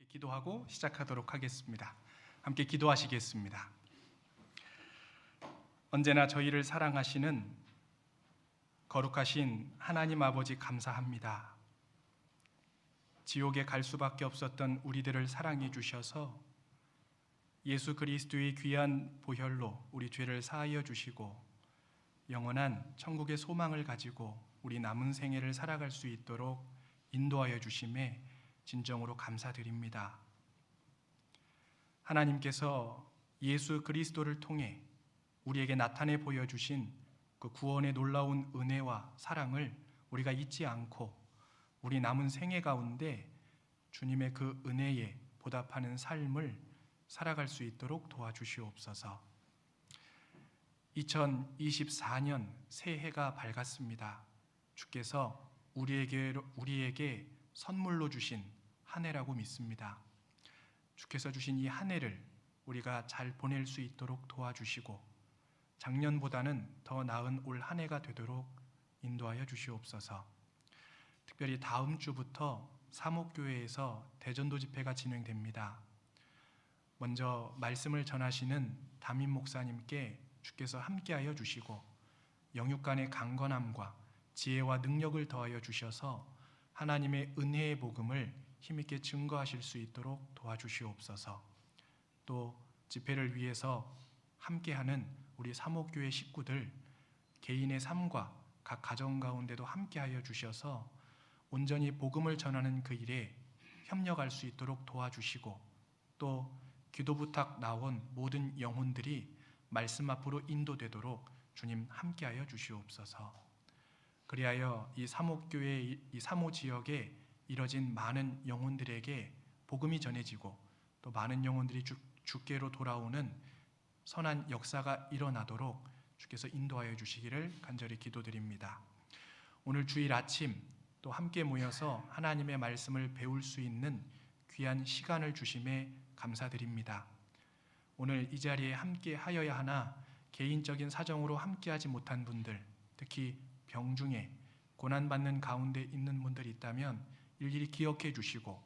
기도하고 시작하도록 하겠습니다. 함께 기도하시겠습니다. 언제나 저희를 사랑하시는 거룩하신 하나님 아버지 감사합니다. 지옥에 갈 수밖에 없었던 우리들을 사랑해 주셔서 예수 그리스도의 귀한 보혈로 우리 죄를 사하여 주시고 영원한 천국의 소망을 가지고 우리 남은 생애를 살아갈 수 있도록 인도하여 주심에 진정으로 감사드립니다. 하나님께서 예수 그리스도를 통해 우리에게 나타내 보여주신 그 구원의 놀라운 은혜와 사랑을 우리가 잊지 않고 우리 남은 생애 가운데 주님의 그 은혜에 보답하는 삶을 살아갈 수 있도록 도와주시옵소서. 2024년 새해가 밝았습니다. 주께서 우리에게 선물로 주신 한 해라고 믿습니다. 주께서 주신 이 한 해를 우리가 잘 보낼 수 있도록 도와주시고 작년보다는 더 나은 올 한 해가 되도록 인도하여 주시옵소서. 특별히 다음 주부터 사목교회에서 대전도 집회가 진행됩니다. 먼저 말씀을 전하시는 담임 목사님께 주께서 함께하여 주시고 영육간의 강건함과 지혜와 능력을 더하여 주셔서 하나님의 은혜의 복음을 힘있게 증거하실 수 있도록 도와주시옵소서. 또 집회를 위해서 함께하는 우리 사목교회 식구들 개인의 삶과 각 가정 가운데도 함께하여 주셔서 온전히 복음을 전하는 그 일에 협력할 수 있도록 도와주시고 또 기도 부탁 나온 모든 영혼들이 말씀 앞으로 인도되도록 주님 함께하여 주시옵소서. 그리하여 이 사목교회 이 사모 지역에 이뤄진 많은 영혼들에게 복음이 전해지고 또 많은 영혼들이 주께로 돌아오는 선한 역사가 일어나도록 주께서 인도하여 주시기를 간절히 기도드립니다. 오늘 주일 아침 또 함께 모여서 하나님의 말씀을 배울 수 있는 귀한 시간을 주심에 감사드립니다. 오늘 이 자리에 함께 하여야 하나 개인적인 사정으로 함께하지 못한 분들, 특히 병중에 고난받는 가운데 있는 분들이 있다면 일일이 기억해 주시고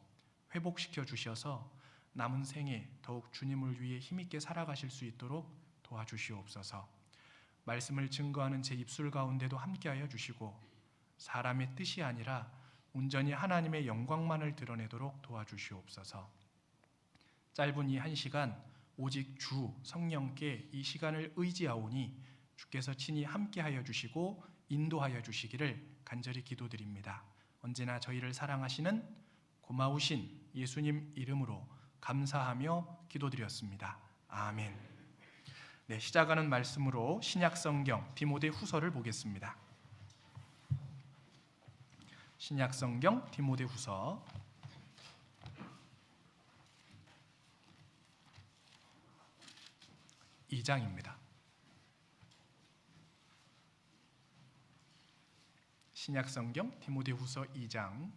회복시켜 주셔서 남은 생에 더욱 주님을 위해 힘있게 살아가실 수 있도록 도와주시옵소서. 말씀을 증거하는 제 입술 가운데도 함께하여 주시고 사람의 뜻이 아니라 온전히 하나님의 영광만을 드러내도록 도와주시옵소서. 짧은 이 한 시간 오직 주 성령께 이 시간을 의지하오니 주께서 친히 함께하여 주시고 인도하여 주시기를 간절히 기도드립니다. 언제나 저희를 사랑하시는 고마우신 예수님 이름으로 감사하며 기도드렸습니다. 아멘. 네, 시작하는 말씀으로 신약성경 디모데후서를 보겠습니다. 신약성경 디모데후서 2장입니다. 신약성경 디모데후서 2장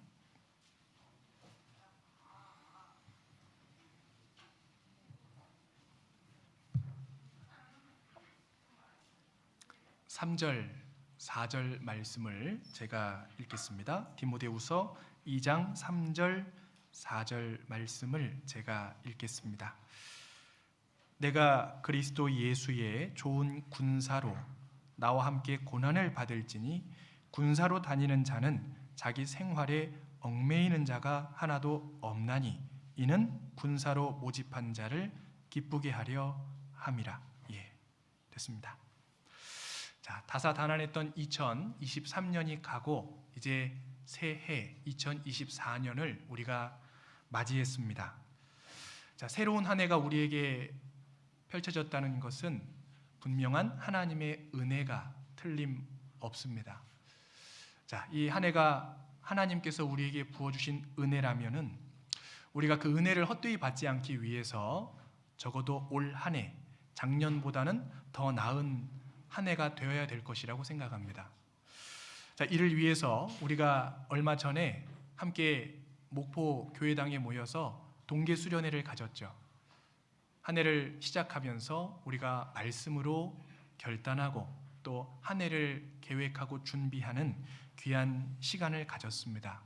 3절, 4절 말씀을 제가 읽겠습니다. 디모데후서 2장 3절, 4절 말씀을 제가 읽겠습니다. 내가 그리스도 예수의 좋은 군사로 나와 함께 고난을 받을지니 군사로 다니는 자는 자기 생활에 얽매이는 자가 하나도 없나니 이는 군사로 모집한 자를 기쁘게 하려 함이라. 예, 됐습니다. 자, 다사다난했던 2023년이 가고 이제 새해 2024년을 우리가 맞이했습니다. 자, 새로운 한 해가 우리에게 펼쳐졌다는 것은 분명한 하나님의 은혜가 틀림없습니다. 자, 이 한 해가 하나님께서 우리에게 부어주신 은혜라면은 우리가 그 은혜를 헛되이 받지 않기 위해서 적어도 올 한 해, 작년보다는 더 나은 한 해가 되어야 될 것이라고 생각합니다. 자, 이를 위해서 우리가 얼마 전에 함께 목포 교회당에 모여서 동계 수련회를 가졌죠. 한 해를 시작하면서 우리가 말씀으로 결단하고 또 한 해를 계획하고 준비하는 귀한 시간을 가졌습니다.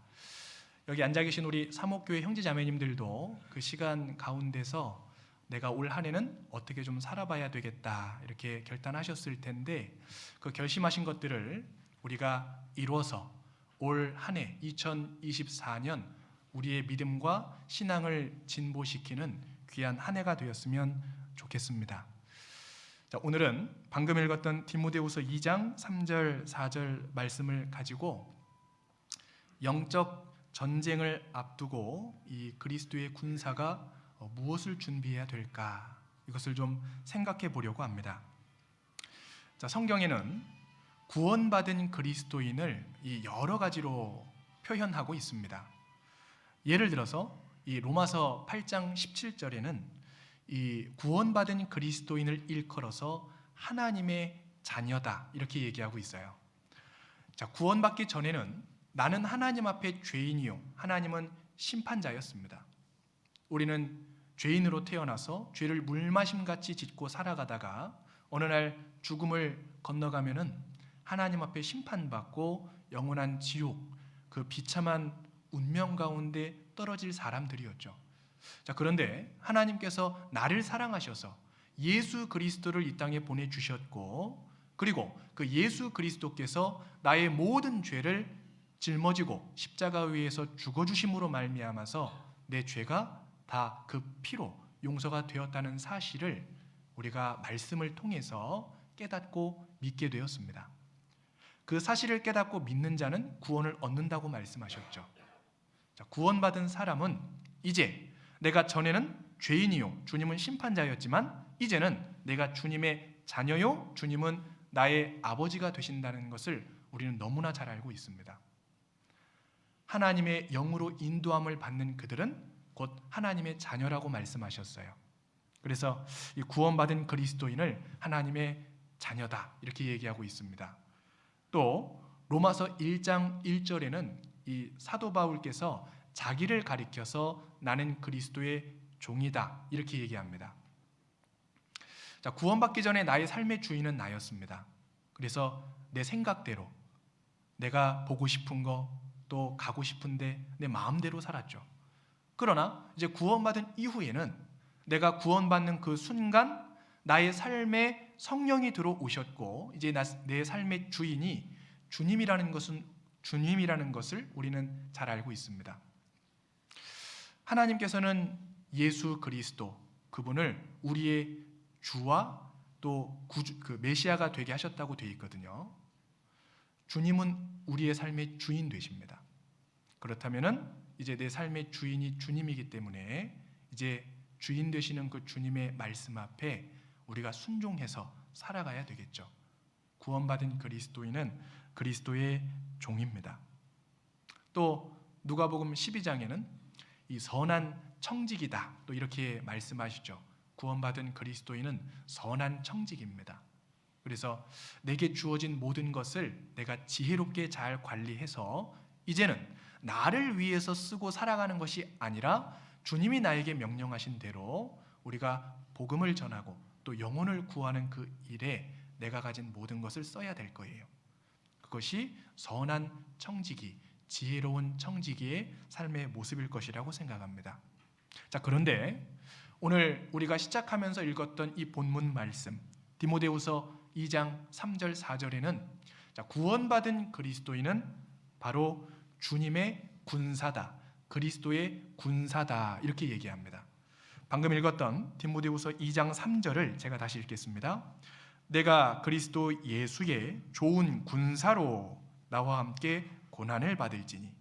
여기 앉아 계신 우리 사목교회 형제자매님들도 그 시간 가운데서 내가 올 한 해는 어떻게 좀 살아봐야 되겠다 이렇게 결단하셨을 텐데, 그 결심하신 것들을 우리가 이루어서 올 한 해 2024년 우리의 믿음과 신앙을 진보시키는 귀한 한 해가 되었으면 좋겠습니다. 자, 오늘은 방금 읽었던 디모데후서 2장 3절 4절 말씀을 가지고 영적 전쟁을 앞두고 이 그리스도의 군사가 무엇을 준비해야 될까, 이것을 좀 생각해 보려고 합니다. 자, 성경에는 구원받은 그리스도인을 이 여러 가지로 표현하고 있습니다. 예를 들어서 이 로마서 8장 17절에는 이 구원받은 그리스도인을 일컬어서 하나님의 자녀다 이렇게 얘기하고 있어요. 자, 구원받기 전에는 나는 하나님 앞에 죄인이요 하나님은 심판자였습니다. 우리는 죄인으로 태어나서 죄를 물마심같이 짓고 살아가다가 어느 날 죽음을 건너가면은 하나님 앞에 심판받고 영원한 지옥, 그 비참한 운명 가운데 떨어질 사람들이었죠. 자, 그런데 하나님께서 나를 사랑하셔서 예수 그리스도를 이 땅에 보내주셨고, 그리고 그 예수 그리스도께서 나의 모든 죄를 짊어지고 십자가 위에서 죽어주심으로 말미암아서 내 죄가 다 그 피로 용서가 되었다는 사실을 우리가 말씀을 통해서 깨닫고 믿게 되었습니다. 그 사실을 깨닫고 믿는 자는 구원을 얻는다고 말씀하셨죠. 자, 구원받은 사람은 이제 내가 전에는 죄인이요 주님은 심판자였지만 이제는 내가 주님의 자녀요 주님은 나의 아버지가 되신다는 것을 우리는 너무나 잘 알고 있습니다. 하나님의 영으로 인도함을 받는 그들은 곧 하나님의 자녀라고 말씀하셨어요. 그래서 이 구원받은 그리스도인을 하나님의 자녀다 이렇게 얘기하고 있습니다. 또 로마서 1장 1절에는 이 사도 바울께서 자기를 가리켜서 나는 그리스도의 종이다 이렇게 얘기합니다. 자, 구원받기 전에 나의 삶의 주인은 나였습니다. 그래서 내 생각대로 내가 보고 싶은 거 또 가고 싶은데 내 마음대로 살았죠. 그러나 이제 구원받은 이후에는 내가 구원받는 그 순간 나의 삶에 성령이 들어오셨고 이제 내 삶의 주인이 주님이라는 것을 우리는 잘 알고 있습니다. 하나님께서는 예수 그리스도 그분을 우리의 주와 또 그 메시아가 되게 하셨다고 되어 있거든요. 주님은 우리의 삶의 주인 되십니다. 그렇다면은 이제 내 삶의 주인이 주님이기 때문에 이제 주인 되시는 그 주님의 말씀 앞에 우리가 순종해서 살아가야 되겠죠. 구원받은 그리스도인은 그리스도의 종입니다. 또 누가복음 12장에는 이 선한 청직이다 또 이렇게 말씀하시죠. 구원받은 그리스도인은 선한 청직입니다. 그래서 내게 주어진 모든 것을 내가 지혜롭게 잘 관리해서 이제는 나를 위해서 쓰고 살아가는 것이 아니라 주님이 나에게 명령하신 대로 우리가 복음을 전하고 또 영혼을 구하는 그 일에 내가 가진 모든 것을 써야 될 거예요. 그것이 선한 청지기, 지혜로운 청지기의 삶의 모습일 것이라고 생각합니다. 자, 그런데 오늘 우리가 시작하면서 읽었던 이 본문 말씀 디모데후서 2장 3절 4절에는 구원받은 그리스도인은 바로 주님의 군사다, 그리스도의 군사다 이렇게 얘기합니다. 방금 읽었던 디모데후서 2장 3절을 제가 다시 읽겠습니다. 내가 그리스도 예수의 좋은 군사로 나와 함께 고난을 받을지니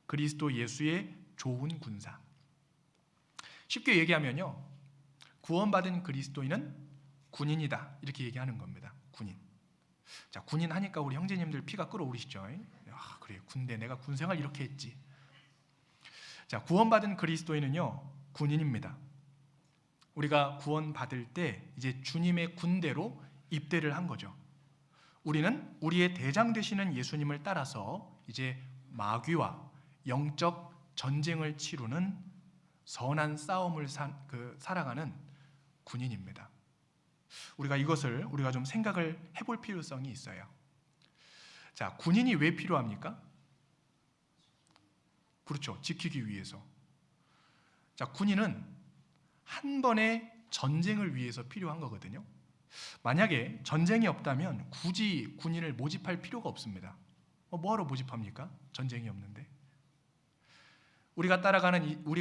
그리스도 예수의 좋은 군사. 쉽게 얘기하면요, 구원받은 그리스도인은 군인이다 이렇게 얘기하는 겁니다. 군인. 자, 군인 하니까 우리 형제님들 피가 끓어오르시죠? 아, 그래, 군대 내가 군생활 이렇게 했지. 자, 구원받은 그리스도인은요 군인입니다. 우리가 구원받을 때 이제 주님의 군대로 입대를 한 거죠. 우리는 우리의 대장 되시는 예수님을 따라서 이제 마귀와 영적 전쟁을 치르는 선한 싸움을 살아가는 군인입니다. 우리가 이것을 우리가 좀 생각을 해볼 필요성이 있어요. 자, 군인이 왜 필요합니까? 그렇죠. 지키기 위해서. 자, 군인은 한 번의 전쟁을 위해서 필요한 거거든요. 만약에 전쟁이 없다면 굳이 군인을 모집할 필요가 없습니다. 뭐하러 모집합니까? 전쟁이 없는데. 우리가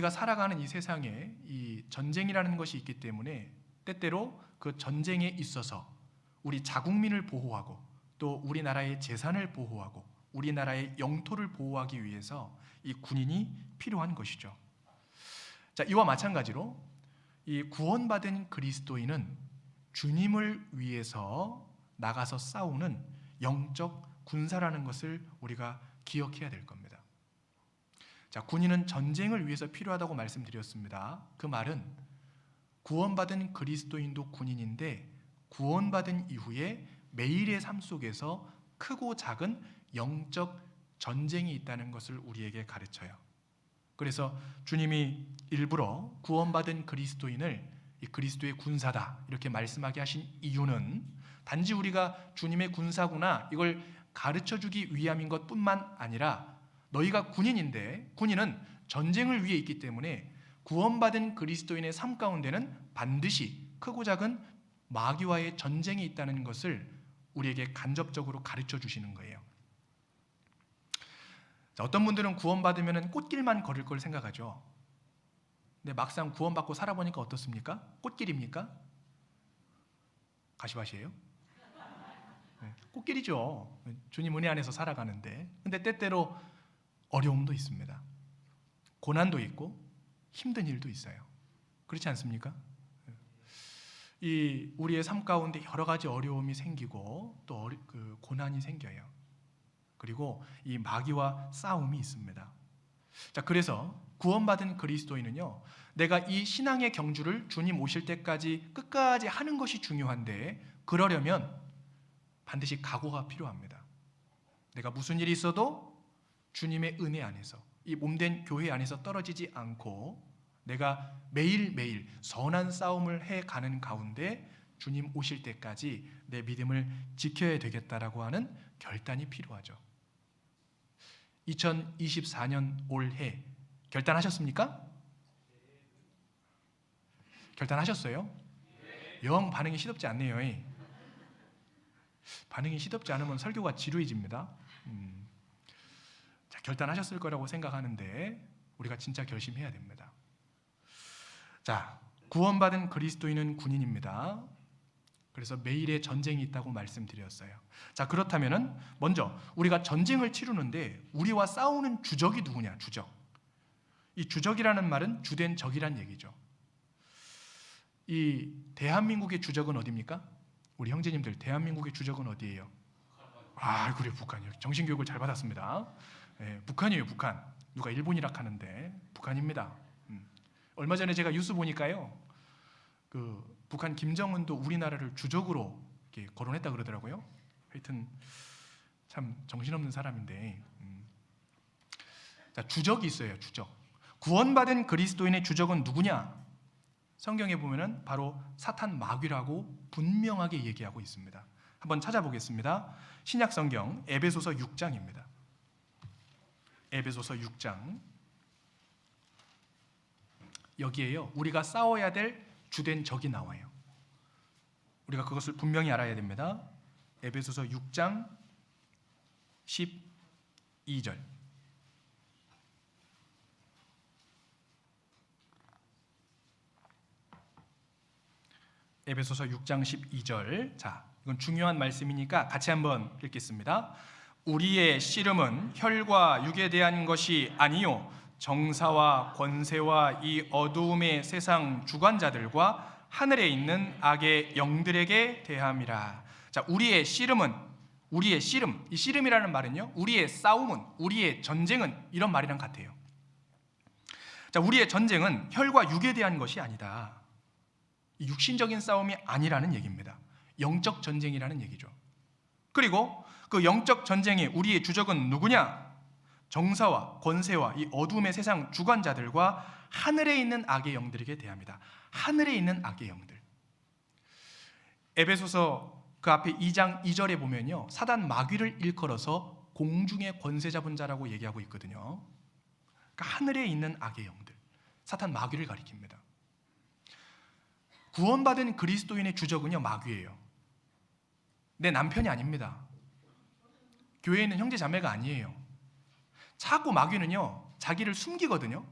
살아가는 이 세상에 이 전쟁이라는 것이 있기 때문에 때때로 그 전쟁에 있어서 우리 자국민을 보호하고 또 우리나라의 재산을 보호하고 우리나라의 영토를 보호하기 위해서 이 군인이 필요한 것이죠. 자, 이와 마찬가지로 이 구원받은 그리스도인은 주님을 위해서 나가서 싸우는 영적 군사라는 것을 우리가 기억해야 될 겁니다. 자, 군인은 전쟁을 위해서 필요하다고 말씀드렸습니다. 그 말은 구원받은 그리스도인도 군인인데 구원받은 이후에 매일의 삶 속에서 크고 작은 영적 전쟁이 있다는 것을 우리에게 가르쳐요. 그래서 주님이 일부러 구원받은 그리스도인을 이 그리스도의 군사다 이렇게 말씀하게 하신 이유는 단지 우리가 주님의 군사구나 이걸 가르쳐주기 위함인 것뿐만 아니라 너희가 군인인데 군인은 전쟁을 위해 있기 때문에 구원받은 그리스도인의 삶 가운데는 반드시 크고 작은 마귀와의 전쟁이 있다는 것을 우리에게 간접적으로 가르쳐 주시는 거예요. 자, 어떤 분들은 구원받으면 꽃길만 걸을 걸 생각하죠. 근데 막상 구원받고 살아보니까 어떻습니까? 꽃길입니까? 가시밭이에요? 네, 꽃길이죠. 주님 은혜 안에서 살아가는데. 근데 때때로 어려움도 있습니다. 고난도 있고 힘든 일도 있어요. 그렇지 않습니까? 이 우리의 삶 가운데 여러 가지 어려움이 생기고 또 고난이 생겨요. 그리고 이 마귀와 싸움이 있습니다. 자, 그래서 구원받은 그리스도인은요, 내가 이 신앙의 경주를 주님 오실 때까지 끝까지 하는 것이 중요한데 그러려면 반드시 각오가 필요합니다. 내가 무슨 일이 있어도 주님의 은혜 안에서 이 몸된 교회 안에서 떨어지지 않고 내가 매일매일 선한 싸움을 해가는 가운데 주님 오실 때까지 내 믿음을 지켜야 되겠다라고 하는 결단이 필요하죠. 2024년 올해 결단하셨습니까? 결단하셨어요? 영 반응이 시덥지 않네요. 반응이 시덥지 않으면 설교가 지루해집니다. 자, 결단하셨을 거라고 생각하는데 우리가 진짜 결심해야 됩니다. 자, 구원받은 그리스도인은 군인입니다. 그래서 매일의 전쟁이 있다고 말씀드렸어요. 자, 그렇다면은 먼저 우리가 전쟁을 치르는데 우리와 싸우는 주적이 누구냐? 주적. 이 주적이라는 말은 주된 적이란 얘기죠. 이 대한민국의 주적은 어디입니까? 우리 형제님들, 대한민국의 주적은 어디예요? 그래요, 북한이요. 정신교육을 잘 받았습니다. 네, 북한이에요, 북한. 누가 일본이라 하는데 북한입니다. 얼마 전에 제가 뉴스 보니까요, 북한 김정은도 우리나라를 주적으로 이렇게 거론했다 그러더라고요. 하여튼 참 정신없는 사람인데. 자, 주적이 있어요, 주적. 구원받은 그리스도인의 주적은 누구냐? 성경에 보면은 바로 사탄 마귀라고 분명하게 얘기하고 있습니다. 한번 찾아보겠습니다. 신약 성경 에베소서 6장입니다. 에베소서 6장. 여기에요, 우리가 싸워야 될 주된 적이 나와요. 우리가 그것을 분명히 알아야 됩니다. 에베소서 6장 12절. 에베소서 6장 12절. 자, 이건 중요한 말씀이니까 같이 한번 읽겠습니다. 우리의 씨름은 혈과 육에 대한 것이 아니요 정사와 권세와 이 어두움의 세상 주관자들과 하늘에 있는 악의 영들에게 대함이라. 자, 우리의 씨름은, 우리의 씨름, 이 씨름이라는 말은요, 우리의 싸움은, 우리의 전쟁은 이런 말이랑 같아요. 자, 우리의 전쟁은 혈과 육에 대한 것이 아니다. 육신적인 싸움이 아니라는 얘기입니다. 영적 전쟁이라는 얘기죠. 그리고 그 영적 전쟁의 우리의 주적은 누구냐? 정사와 권세와 이 어둠의 세상 주관자들과 하늘에 있는 악의 영들에게 대합니다. 하늘에 있는 악의 영들. 에베소서 그 앞에 2장 2절에 보면요, 사단 마귀를 일컬어서 공중의 권세 잡은 자라고 얘기하고 있거든요. 그러니까 하늘에 있는 악의 영들, 사탄 마귀를 가리킵니다. 구원받은 그리스도인의 주적은요, 마귀예요. 내 남편이 아닙니다. 교회에 있는 형제 자매가 아니에요. 자꾸 마귀는요, 자기를 숨기거든요.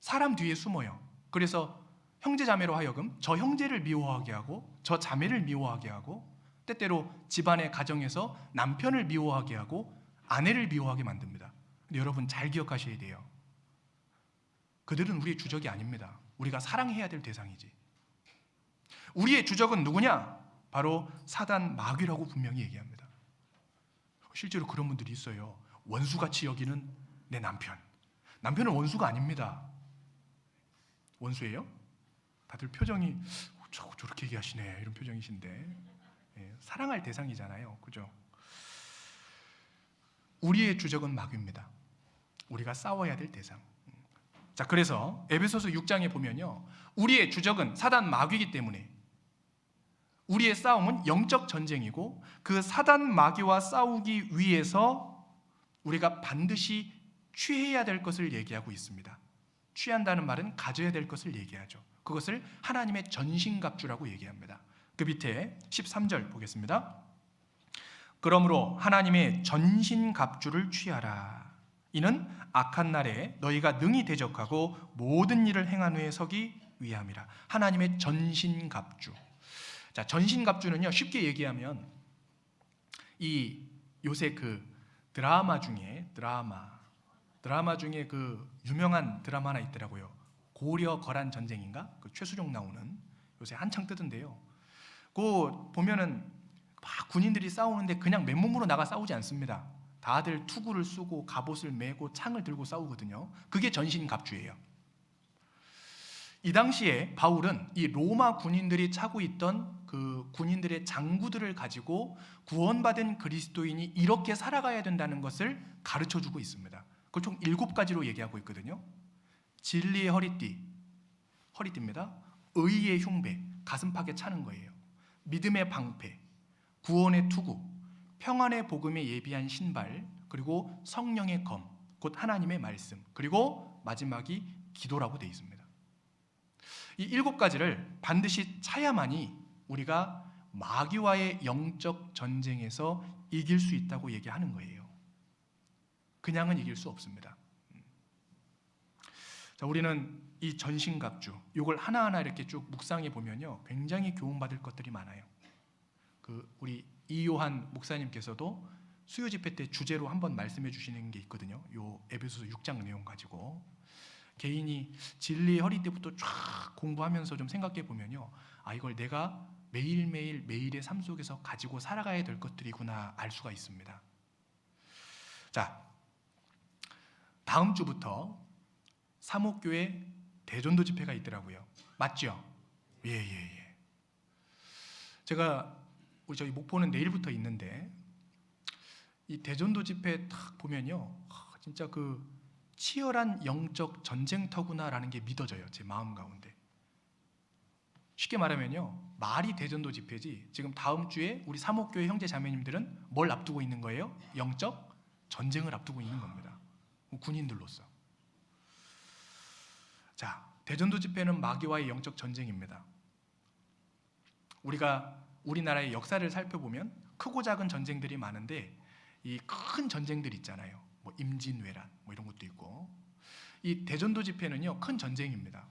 사람 뒤에 숨어요. 그래서 형제 자매로 하여금 저 형제를 미워하게 하고 저 자매를 미워하게 하고 때때로 집안의 가정에서 남편을 미워하게 하고 아내를 미워하게 만듭니다. 근데 여러분 잘 기억하셔야 돼요. 그들은 우리의 주적이 아닙니다. 우리가 사랑해야 될 대상이지. 우리의 주적은 누구냐? 바로 사단 마귀라고 분명히 얘기합니다. 실제로 그런 분들이 있어요. 원수같이 여기는 내 남편. 남편은 원수가 아닙니다. 원수예요? 다들 표정이 저렇게 얘기하시네 이런 표정이신데, 사랑할 대상이잖아요. 그죠? 우리의 주적은 마귀입니다. 우리가 싸워야 될 대상. 자, 그래서 에베소서 6장에 보면요, 우리의 주적은 사단 마귀이기 때문에 우리의 싸움은 영적 전쟁이고, 그 사단 마귀와 싸우기 위해서 우리가 반드시 취해야 될 것을 얘기하고 있습니다. 취한다는 말은 가져야 될 것을 얘기하죠. 그것을 하나님의 전신갑주라고 얘기합니다. 그 밑에 13절 보겠습니다. 그러므로 하나님의 전신갑주를 취하라. 이는 악한 날에 너희가 능히 대적하고 모든 일을 행한 후에 서기 위함이라. 하나님의 전신갑주. 자, 전신갑주는요, 쉽게 얘기하면 이 요새 그 드라마 중에 그 유명한 드라마 하나 있더라고요. 고려 거란 전쟁인가? 그 최수종 나오는, 요새 한창 뜨던데요. 그 보면은 막 군인들이 싸우는데 그냥 맨몸으로 나가 싸우지 않습니다. 다들 투구를 쓰고 갑옷을 메고 창을 들고 싸우거든요. 그게 전신갑주예요. 이 당시에 바울은 이 로마 군인들이 차고 있던 그 군인들의 장구들을 가지고 구원받은 그리스도인이 이렇게 살아가야 된다는 것을 가르쳐주고 있습니다. 그걸 총 7가지로 얘기하고 있거든요. 진리의 허리띠입니다. 의의 흉배, 가슴팍에 차는 거예요. 믿음의 방패, 구원의 투구, 평안의 복음에 예비한 신발, 그리고 성령의 검, 곧 하나님의 말씀, 그리고 마지막이 기도라고 되어 있습니다. 이 7가지를 반드시 차야만이 우리가 마귀와의 영적 전쟁에서 이길 수 있다고 얘기하는 거예요. 그냥은 이길 수 없습니다. 자, 우리는 이 전신갑주, 이걸 하나하나 이렇게 쭉 묵상해 보면요, 굉장히 교훈받을 것들이 많아요. 그 우리 이요한 목사님께서도 수요 집회 때 주제로 한번 말씀해 주시는 게 있거든요. 요 에베소서 6장 내용 가지고 개인이 진리의 허리띠부터 쫙 공부하면서 좀 생각해 보면요, 아, 이걸 내가 매일매일 매일의 삶 속에서 가지고 살아가야 될 것들이구나 알 수가 있습니다. 자, 다음 주부터 사목교회 대전도 집회가 있더라고요. 맞죠? 예. 제가 저희 목포는 내일부터 있는데, 이 대전도 집회 딱 보면요, 진짜 그 치열한 영적 전쟁터구나라는 게 믿어져요. 제 마음 가운데. 쉽게 말하면요, 말이 대전도 집회지 지금 다음 주에 우리 사목교회 형제 자매님들은 뭘 앞두고 있는 거예요? 영적 전쟁을 앞두고 있는 겁니다. 군인들로서. 자, 대전도 집회는 마귀와의 영적 전쟁입니다. 우리가 우리나라의 역사를 살펴보면 크고 작은 전쟁들이 많은데, 이 큰 전쟁들 있잖아요. 뭐 임진왜란 뭐 이런 것도 있고, 이 대전도 집회는요, 큰 전쟁입니다.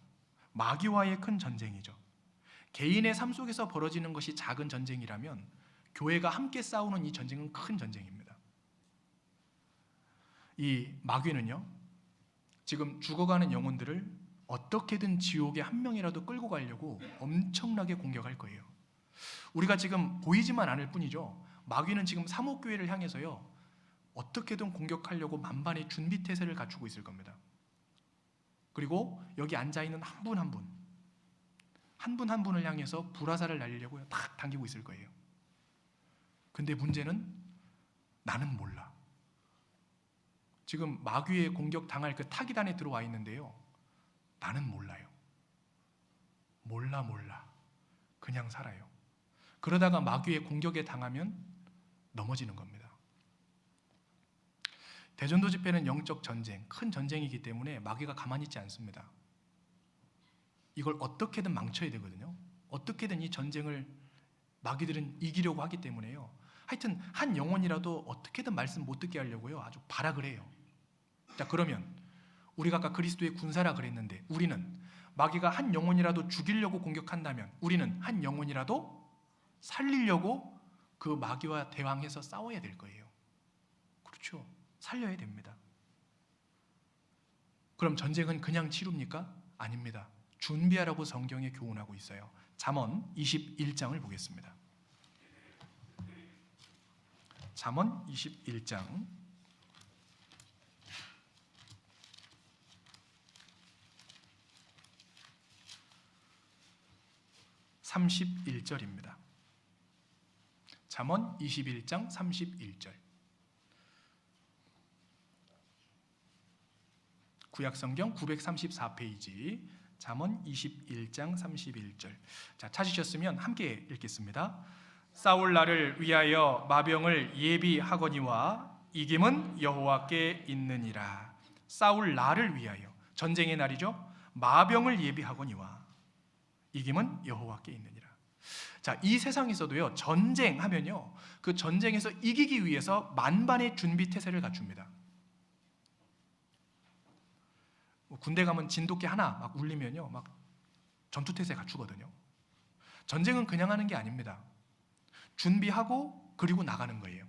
마귀와의 큰 전쟁이죠. 개인의 삶 속에서 벌어지는 것이 작은 전쟁이라면 교회가 함께 싸우는 이 전쟁은 큰 전쟁입니다. 이 마귀는요, 지금 죽어가는 영혼들을 어떻게든 지옥에 한 명이라도 끌고 가려고 엄청나게 공격할 거예요. 우리가 지금 보이지만 않을 뿐이죠. 마귀는 지금 사목교회를 향해서요, 어떻게든 공격하려고 만반의 준비태세를 갖추고 있을 겁니다. 그리고 여기 앉아있는 한 분 한 분을 향해서 불화살을 날리려고 탁 당기고 있을 거예요. 근데 문제는 나는 몰라. 지금 마귀의 공격 당할 그 타기단에 들어와 있는데요, 나는 몰라요. 몰라. 그냥 살아요. 그러다가 마귀의 공격에 당하면 넘어지는 겁니다. 대전도 집회는 영적 전쟁, 큰 전쟁이기 때문에 마귀가 가만히 있지 않습니다. 이걸 어떻게든 망쳐야 되거든요. 어떻게든 이 전쟁을 마귀들은 이기려고 하기 때문에요. 하여튼 한 영혼이라도 어떻게든 말씀 못 듣게 하려고요. 아주 발악을 해요. 자, 그러면 우리가 아까 그리스도의 군사라 그랬는데 우리는 마귀가 한 영혼이라도 죽이려고 공격한다면 우리는 한 영혼이라도 살리려고 그 마귀와 대항해서 싸워야 될 거예요. 그렇죠. 살려야 됩니다. 그럼 전쟁은 그냥 치릅니까? 아닙니다. 준비하라고 성경에 교훈하고 있어요. 잠언 21장을 보겠습니다. 잠언 21장 31절입니다. 잠언 21장 31절. 구약성경 934페이지 잠언 21장 31절. 자, 찾으셨으면 함께 읽겠습니다. 싸울 날을 위하여 마병을 예비하거니와 이김은 여호와께 있느니라. 싸울 날을 위하여, 전쟁의 날이죠. 마병을 예비하거니와 이김은 여호와께 있느니라. 자, 이 세상에서도요, 전쟁하면요, 그 전쟁에서 이기기 위해서 만반의 준비 태세를 갖춥니다. 군대 가면 진돗개 하나 막 울리면요, 막 전투 태세 갖추거든요. 전쟁은 그냥 하는 게 아닙니다. 준비하고 그리고 나가는 거예요.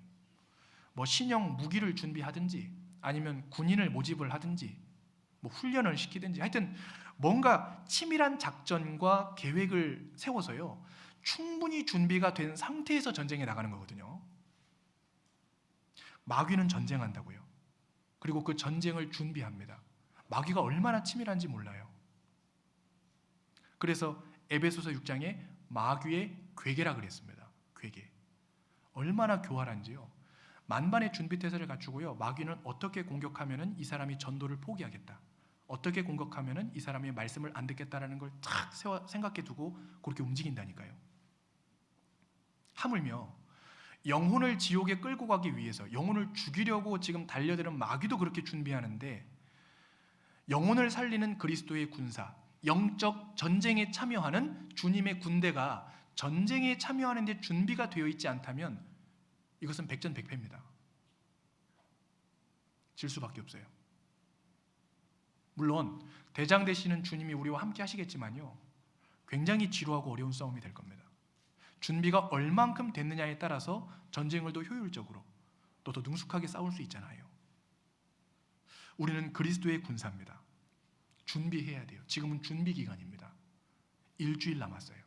뭐 신형 무기를 준비하든지 아니면 군인을 모집을 하든지 뭐 훈련을 시키든지 하여튼 뭔가 치밀한 작전과 계획을 세워서요, 충분히 준비가 된 상태에서 전쟁에 나가는 거거든요. 마귀는 전쟁한다고요. 그리고 그 전쟁을 준비합니다. 마귀가 얼마나 치밀한지 몰라요. 그래서 에베소서 6장에 마귀의 괴계라 그랬습니다. 괴계. 얼마나 교활한지요. 만반의 준비 태세를 갖추고요, 마귀는 어떻게 공격하면은 이 사람이 전도를 포기하겠다, 어떻게 공격하면은 이 사람의 말씀을 안 듣겠다라는 걸 탁 생각해 두고 그렇게 움직인다니까요. 하물며 영혼을 지옥에 끌고 가기 위해서 영혼을 죽이려고 지금 달려드는 마귀도 그렇게 준비하는데, 영혼을 살리는 그리스도의 군사, 영적 전쟁에 참여하는 주님의 군대가 전쟁에 참여하는 데 준비가 되어 있지 않다면 이것은 백전백패입니다. 질 수밖에 없어요. 물론 대장 되시는 주님이 우리와 함께 하시겠지만요, 굉장히 지루하고 어려운 싸움이 될 겁니다. 준비가 얼만큼 됐느냐에 따라서 전쟁을 더 효율적으로 또 더 능숙하게 싸울 수 있잖아요. 우리는 그리스도의 군사입니다. 준비해야 돼요. 지금은 준비 기간입니다. 일주일 남았어요.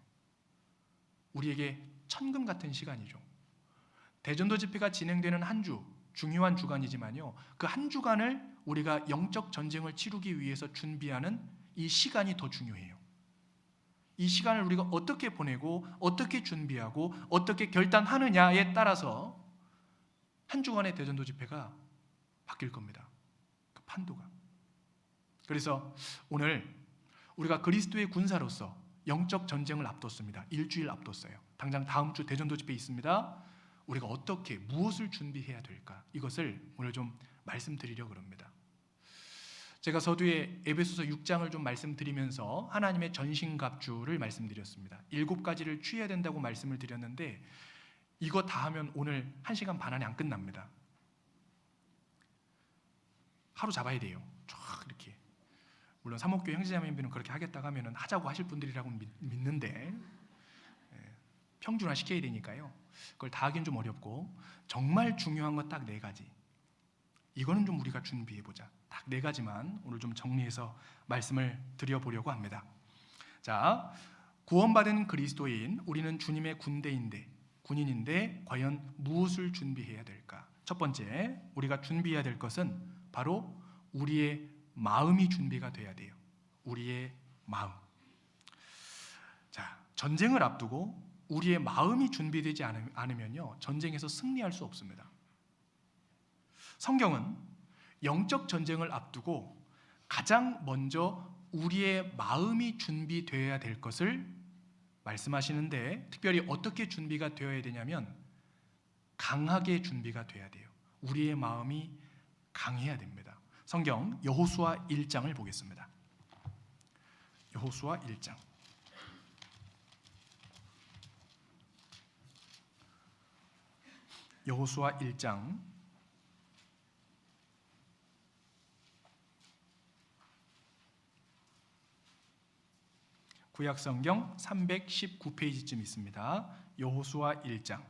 우리에게 천금 같은 시간이죠. 대전도 집회가 진행되는 한 주, 중요한 주간이지만요, 그 한 주간을 우리가 영적 전쟁을 치르기 위해서 준비하는 이 시간이 더 중요해요. 이 시간을 우리가 어떻게 보내고 어떻게 준비하고 어떻게 결단하느냐에 따라서 한 주간의 대전도 집회가 바뀔 겁니다. 그 판도가. 그래서 오늘 우리가 그리스도의 군사로서 영적 전쟁을 앞뒀습니다. 일주일 앞뒀어요. 당장 다음 주 대전도 집회 있습니다. 우리가 어떻게 무엇을 준비해야 될까? 이것을 오늘 좀 말씀드리려고 합니다. 제가 서두에 에베소서 6장을 좀 말씀드리면서 하나님의 전신갑주를 말씀드렸습니다. 7가지를 취해야 된다고 말씀을 드렸는데 이거 다 하면 오늘 1시간 반 안에 안 끝납니다. 하루 잡아야 돼요. 쫙 이렇게. 물론 사목교회 형제자매님들은 그렇게 하겠다고 하면 하자고 하실 분들이라고 믿는데 평준화 시켜야 되니까요. 그걸 다 하긴 좀 어렵고, 정말 중요한 건 딱 4가지. 이거는 좀 우리가 준비해보자. 딱 4가지만 오늘 좀 정리해서 말씀을 드려보려고 합니다. 자, 구원받은 그리스도인 우리는 주님의 군인인데 과연 무엇을 준비해야 될까? 첫 번째, 우리가 준비해야 될 것은 바로 우리의 마음이 준비가 돼야 돼요. 우리의 마음. 자, 전쟁을 앞두고 우리의 마음이 준비되지 않으면요, 전쟁에서 승리할 수 없습니다. 성경은 영적 전쟁을 앞두고 가장 먼저 우리의 마음이 준비되어야 될 것을 말씀하시는데, 특별히 어떻게 준비가 되어야 되냐면 강하게 준비가 돼야 돼요. 우리의 마음이 강해야 됩니다. 성경 여호수아 1장을 보겠습니다. 여호수아 1장. 여호수아 1장 구약성경 319페이지쯤 있습니다. 여호수아 1장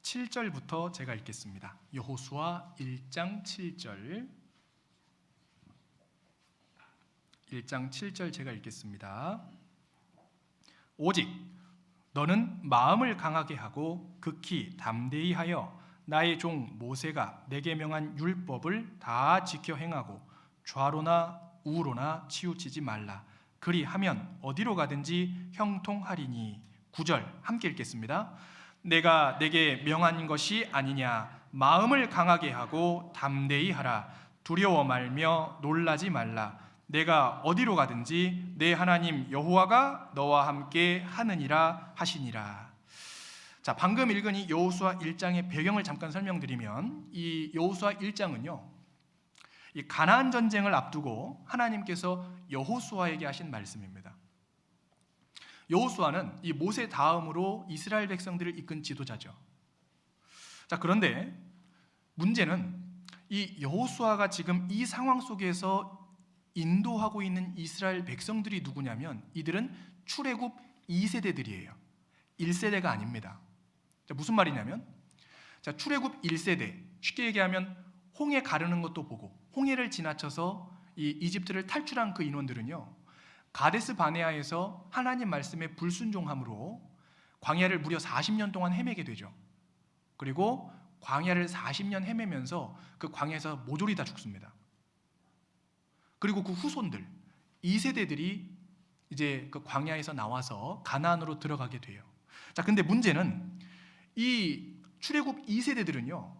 7절부터 제가 읽겠습니다. 여호수아 1장 7절 1장 7절 제가 읽겠습니다. 오직 너는 마음을 강하게 하고 극히 담대히 하여 나의 종 모세가 내게 명한 율법을 다 지켜 행하고 좌로나 우로나 치우치지 말라. 그리하면 어디로 가든지 형통하리니. 9절 함께 읽겠습니다. 내가 내게 명한 것이 아니냐. 마음을 강하게 하고 담대히 하라. 두려워 말며 놀라지 말라. 내가 어디로 가든지 내 하나님 여호와가 너와 함께 하느니라 하시니라. 자, 방금 읽은 이 여호수아 1장의 배경을 잠깐 설명드리면, 이 여호수아 1장은요, 이 가나안 전쟁을 앞두고 하나님께서 여호수아에게 하신 말씀입니다. 여호수아는 이 모세 다음으로 이스라엘 백성들을 이끈 지도자죠. 자, 그런데 문제는 이 여호수아가 지금 이 상황 속에서 인도하고 있는 이스라엘 백성들이 누구냐면, 이들은 출애굽 2세대들이에요. 1세대가 아닙니다. 자, 무슨 말이냐면, 자, 출애굽 1세대, 쉽게 얘기하면 홍해 가르는 것도 보고 홍해를 지나쳐서 이 이집트를 탈출한 그 인원들은요, 가데스 바네아에서 하나님 말씀에 불순종함으로 광야를 무려 40년 동안 헤매게 되죠. 그리고 광야를 40년 헤매면서 그 광야에서 모조리 다 죽습니다. 그리고 그 후손들 2세대들이 이제 그 광야에서 나와서 가나안으로 들어가게 돼요. 자, 근데 문제는 이 출애굽 2세대들은요,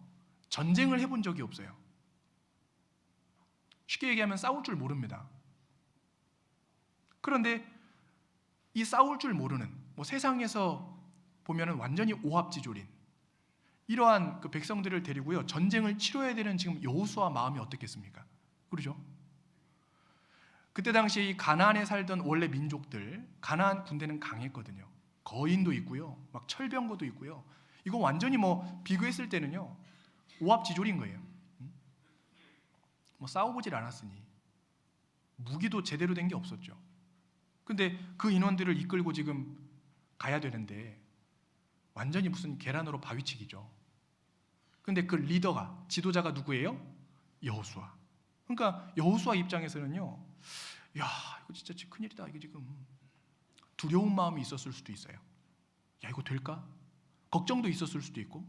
전쟁을 해본 적이 없어요. 쉽게 얘기하면 싸울 줄 모릅니다. 그런데 이 싸울 줄 모르는, 세상에서 보면은 완전히 오합지졸인 이러한 그 백성들을 데리고요, 전쟁을 치러야 되는 지금 여호수아 마음이 어떻겠습니까? 그렇죠? 그때 당시에 이 가나안에 살던 원래 민족들, 가나안 군대는 강했거든요. 거인도 있고요, 막 철병거도 있고요. 이거 완전히 비교했을 때는요, 오합지졸인 거예요. 싸워보질 않았으니 무기도 제대로 된 게 없었죠. 근데 그 인원들을 이끌고 지금 가야 되는데 완전히 무슨 계란으로 바위치기죠. 근데 그 리더가, 지도자가 누구예요? 여호수아. 그러니까 여호수아 입장에서는요, 야, 이거 진짜 큰일이다. 이게 지금 두려운 마음이 있었을 수도 있어요. 야, 이거 될까? 걱정도 있었을 수도 있고,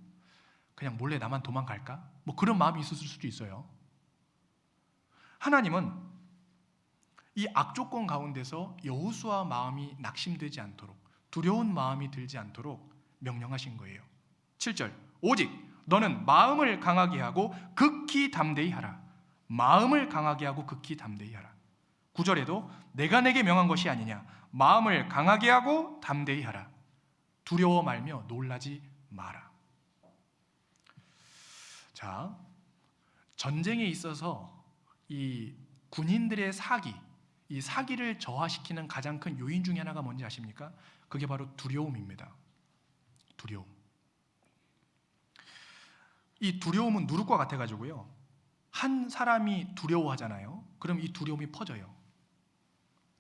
그냥 몰래 나만 도망갈까? 그런 마음이 있었을 수도 있어요. 하나님은 이 악조건 가운데서 여호수아 마음이 낙심되지 않도록, 두려운 마음이 들지 않도록 명령하신 거예요. 7절, 오직 너는 마음을 강하게 하고 극히 담대히 하라. 마음을 강하게 하고 극히 담대히 하라. 9절에도 내가 내게 명한 것이 아니냐. 마음을 강하게 하고 담대히 하라. 두려워 말며 놀라지 마라. 자, 전쟁에 있어서 이 군인들의 이 사기를 저하시키는 가장 큰 요인 중에 하나가 뭔지 아십니까? 그게 바로 두려움입니다. 두려움. 이 두려움은 누룩과 같아가지고요, 한 사람이 두려워하잖아요. 그럼 이 두려움이 퍼져요.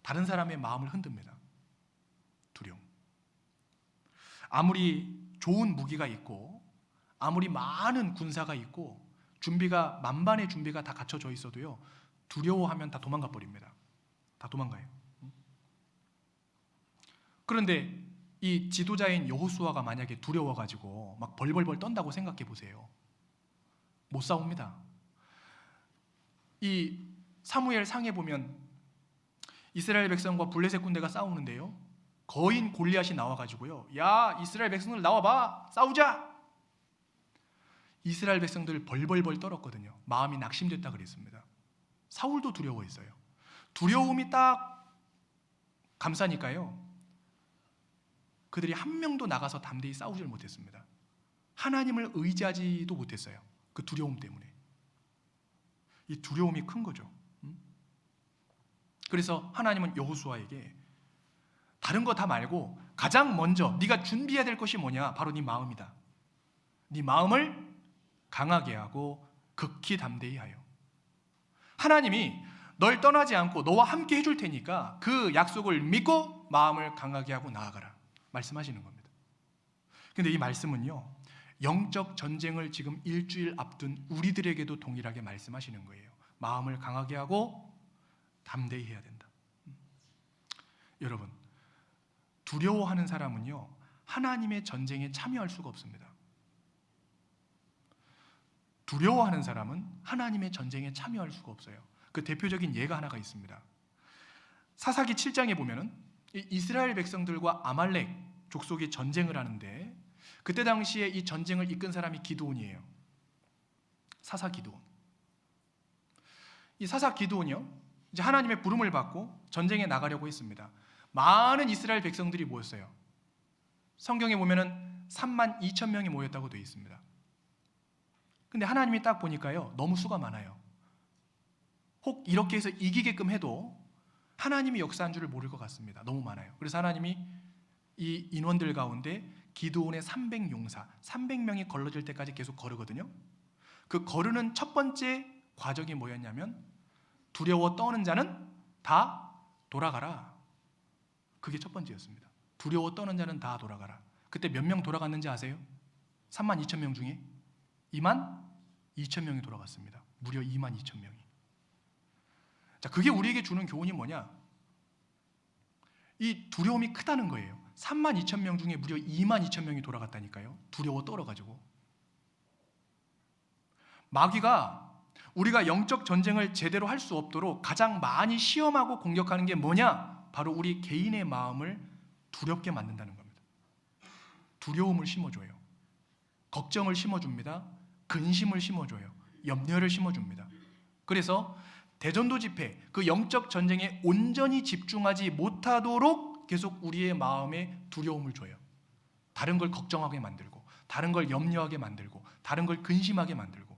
다른 사람의 마음을 흔듭니다. 두려움. 아무리 좋은 무기가 있고, 아무리 많은 군사가 있고, 준비가 만반의 준비가 다 갖춰져 있어도요, 두려워하면 다 도망가 버립니다. 다 도망가요. 그런데 이 지도자인 여호수아가 만약에 두려워가지고 막 벌벌벌 떤다고 생각해 보세요. 못 싸웁니다. 이 사무엘 상에 보면 이스라엘 백성과 블레셋 군대가 싸우는데요, 거인 골리앗이 나와가지고요, 야, 이스라엘 백성들 나와봐, 싸우자. 이스라엘 백성들 벌벌벌 떨었거든요. 마음이 낙심됐다 그랬습니다. 사울도 두려워했어요. 두려움이 딱 감싸니까요, 그들이 한 명도 나가서 담대히 싸우질 못했습니다. 하나님을 의지하지도 못했어요. 그 두려움 때문에. 이 두려움이 큰 거죠. 그래서 하나님은 여호수아에게 다른 거 다 말고 가장 먼저 네가 준비해야 될 것이 뭐냐? 바로 네 마음이다. 네 마음을 강하게 하고 극히 담대히 하여. 하나님이 널 떠나지 않고 너와 함께 해줄 테니까 그 약속을 믿고 마음을 강하게 하고 나아가라 말씀하시는 겁니다. 근데 이 말씀은요, 영적 전쟁을 지금 일주일 앞둔 우리들에게도 동일하게 말씀하시는 거예요. 마음을 강하게 하고 담대히 해야 된다. 여러분, 두려워하는 사람은요, 하나님의 전쟁에 참여할 수가 없습니다. 두려워하는 사람은 하나님의 전쟁에 참여할 수가 없어요. 그 대표적인 예가 하나가 있습니다. 사사기 7장에 보면은 이스라엘 백성들과 아말렉 족속이 전쟁을 하는데, 그때 당시에 이 전쟁을 이끈 사람이 기드온이에요. 사사 기드온. 이 사사 기드온이요, 이제 하나님의 부름을 받고 전쟁에 나가려고 했습니다. 많은 이스라엘 백성들이 모였어요. 성경에 보면은 32,000명이 모였다고 되어 있습니다. 근데 하나님이 딱 보니까요, 너무 수가 많아요. 혹 이렇게 해서 이기게끔 해도 하나님이 역사한 줄을 모를 것 같습니다. 너무 많아요. 그래서 하나님이 이 인원들 가운데 기드온의 300용사, 300명이 걸러질 때까지 계속 거르거든요. 그 거르는 첫 번째 과정이 뭐였냐면, 두려워 떠는 자는 다 돌아가라. 그게 첫 번째였습니다. 두려워 떠는 자는 다 돌아가라. 그때 몇 명 돌아갔는지 아세요? 32,000명 중에 22,000명이 돌아갔습니다. 무려 22,000명이. 자, 그게 우리에게 주는 교훈이 뭐냐? 이 두려움이 크다는 거예요. 32,000명 중에 무려 22,000명이 돌아갔다니까요. 두려워 떨어가지고. 마귀가 우리가 영적 전쟁을 제대로 할 수 없도록 가장 많이 시험하고 공격하는 게 뭐냐? 바로 우리 개인의 마음을 두렵게 만든다는 겁니다. 두려움을 심어줘요. 걱정을 심어줍니다. 근심을 심어줘요. 염려를 심어줍니다. 그래서 대전도 집회, 그 영적 전쟁에 온전히 집중하지 못하도록 계속 우리의 마음에 두려움을 줘요. 다른 걸 걱정하게 만들고, 다른 걸 염려하게 만들고, 다른 걸 근심하게 만들고.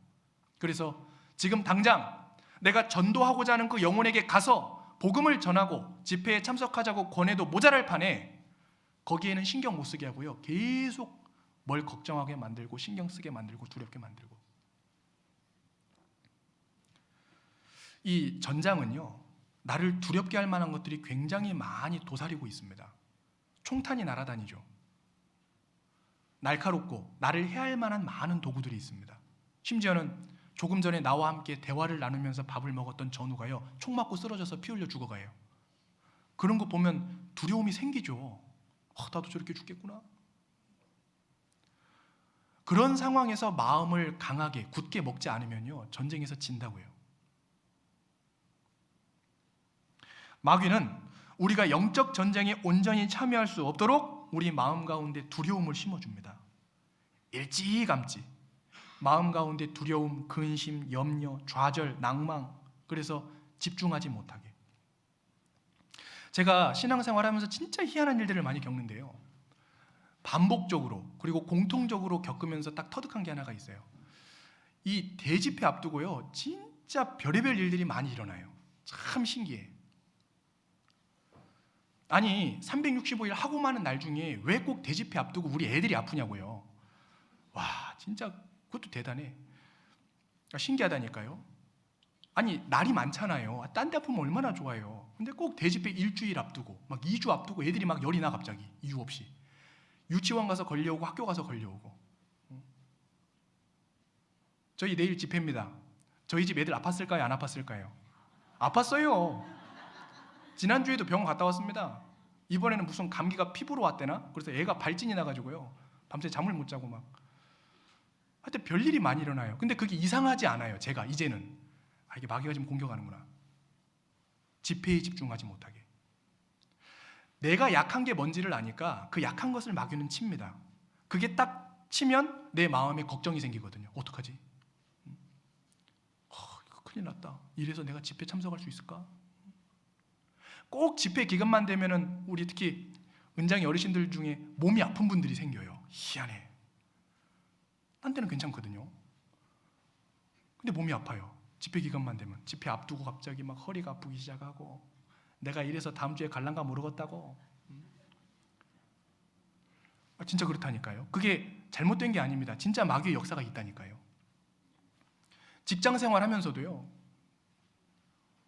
그래서 지금 당장 내가 전도하고자 하는 그 영혼에게 가서 복음을 전하고 집회에 참석하자고 권해도 모자랄 판에 거기에는 신경 못 쓰게 하고요, 계속 뭘 걱정하게 만들고 신경 쓰게 만들고 두렵게 만들고. 이 전장은요, 나를 두렵게 할 만한 것들이 굉장히 많이 도사리고 있습니다. 총탄이 날아다니죠. 날카롭고 나를 해할 만한 많은 도구들이 있습니다. 심지어는 조금 전에 나와 함께 대화를 나누면서 밥을 먹었던 전우가요, 총 맞고 쓰러져서 피 흘려 죽어가요. 그런 거 보면 두려움이 생기죠. 나도 저렇게 죽겠구나. 그런 상황에서 마음을 강하게 굳게 먹지 않으면요, 전쟁에서 진다고요. 마귀는 우리가 영적 전쟁에 온전히 참여할 수 없도록 우리 마음 가운데 두려움을 심어줍니다. 일찌감치 마음 가운데 두려움, 근심, 염려, 좌절, 낭망, 그래서 집중하지 못하게. 제가 신앙생활하면서 진짜 희한한 일들을 많이 겪는데요, 반복적으로 그리고 공통적으로 겪으면서 딱 터득한 게 하나가 있어요. 이 대집회 앞두고요, 진짜 별의별 일들이 많이 일어나요. 참 신기해. 아니, 365일 하고 많은 날 중에 왜 꼭 대집회 앞두고 우리 애들이 아프냐고요. 와, 진짜 그것도 대단해. 신기하다니까요. 아니, 날이 많잖아요. 딴 데 아프면 얼마나 좋아요. 근데 꼭 대집회 일주일 앞두고 막 2주 앞두고 애들이 막 열이 나, 갑자기 이유 없이. 유치원 가서 걸려오고 학교 가서 걸려오고. 저희 내일 집회입니다. 저희 집 애들 아팠을까요? 안 아팠을까요? 아팠어요. 지난주에도 병원 갔다 왔습니다. 이번에는 무슨 감기가 피부로 왔대나? 그래서 애가 발진이 나가지고요, 밤새 잠을 못 자고 막. 하여튼 별일이 많이 일어나요. 근데 그게 이상하지 않아요. 제가 이제는 이게 마귀가 지금 공격하는구나. 집회에 집중하지 못하게. 내가 약한 게 뭔지를 아니까 그 약한 것을 마귀는 칩니다. 그게 딱 치면 내 마음에 걱정이 생기거든요. 어떡하지? 이거 큰일 났다. 이래서 내가 집회 참석할 수 있을까? 꼭 집회 기간만 되면은 우리 특히 은장이 어르신들 중에 몸이 아픈 분들이 생겨요. 희한해. 딴 데는 괜찮거든요. 근데 몸이 아파요. 집회 기간만 되면. 집회 앞두고 갑자기 막 허리가 아프기 시작하고, 내가 이래서 다음 주에 갈란가 모르겠다고. 진짜 그렇다니까요. 그게 잘못된 게 아닙니다. 진짜 마귀의 역사가 있다니까요. 직장 생활하면서도요,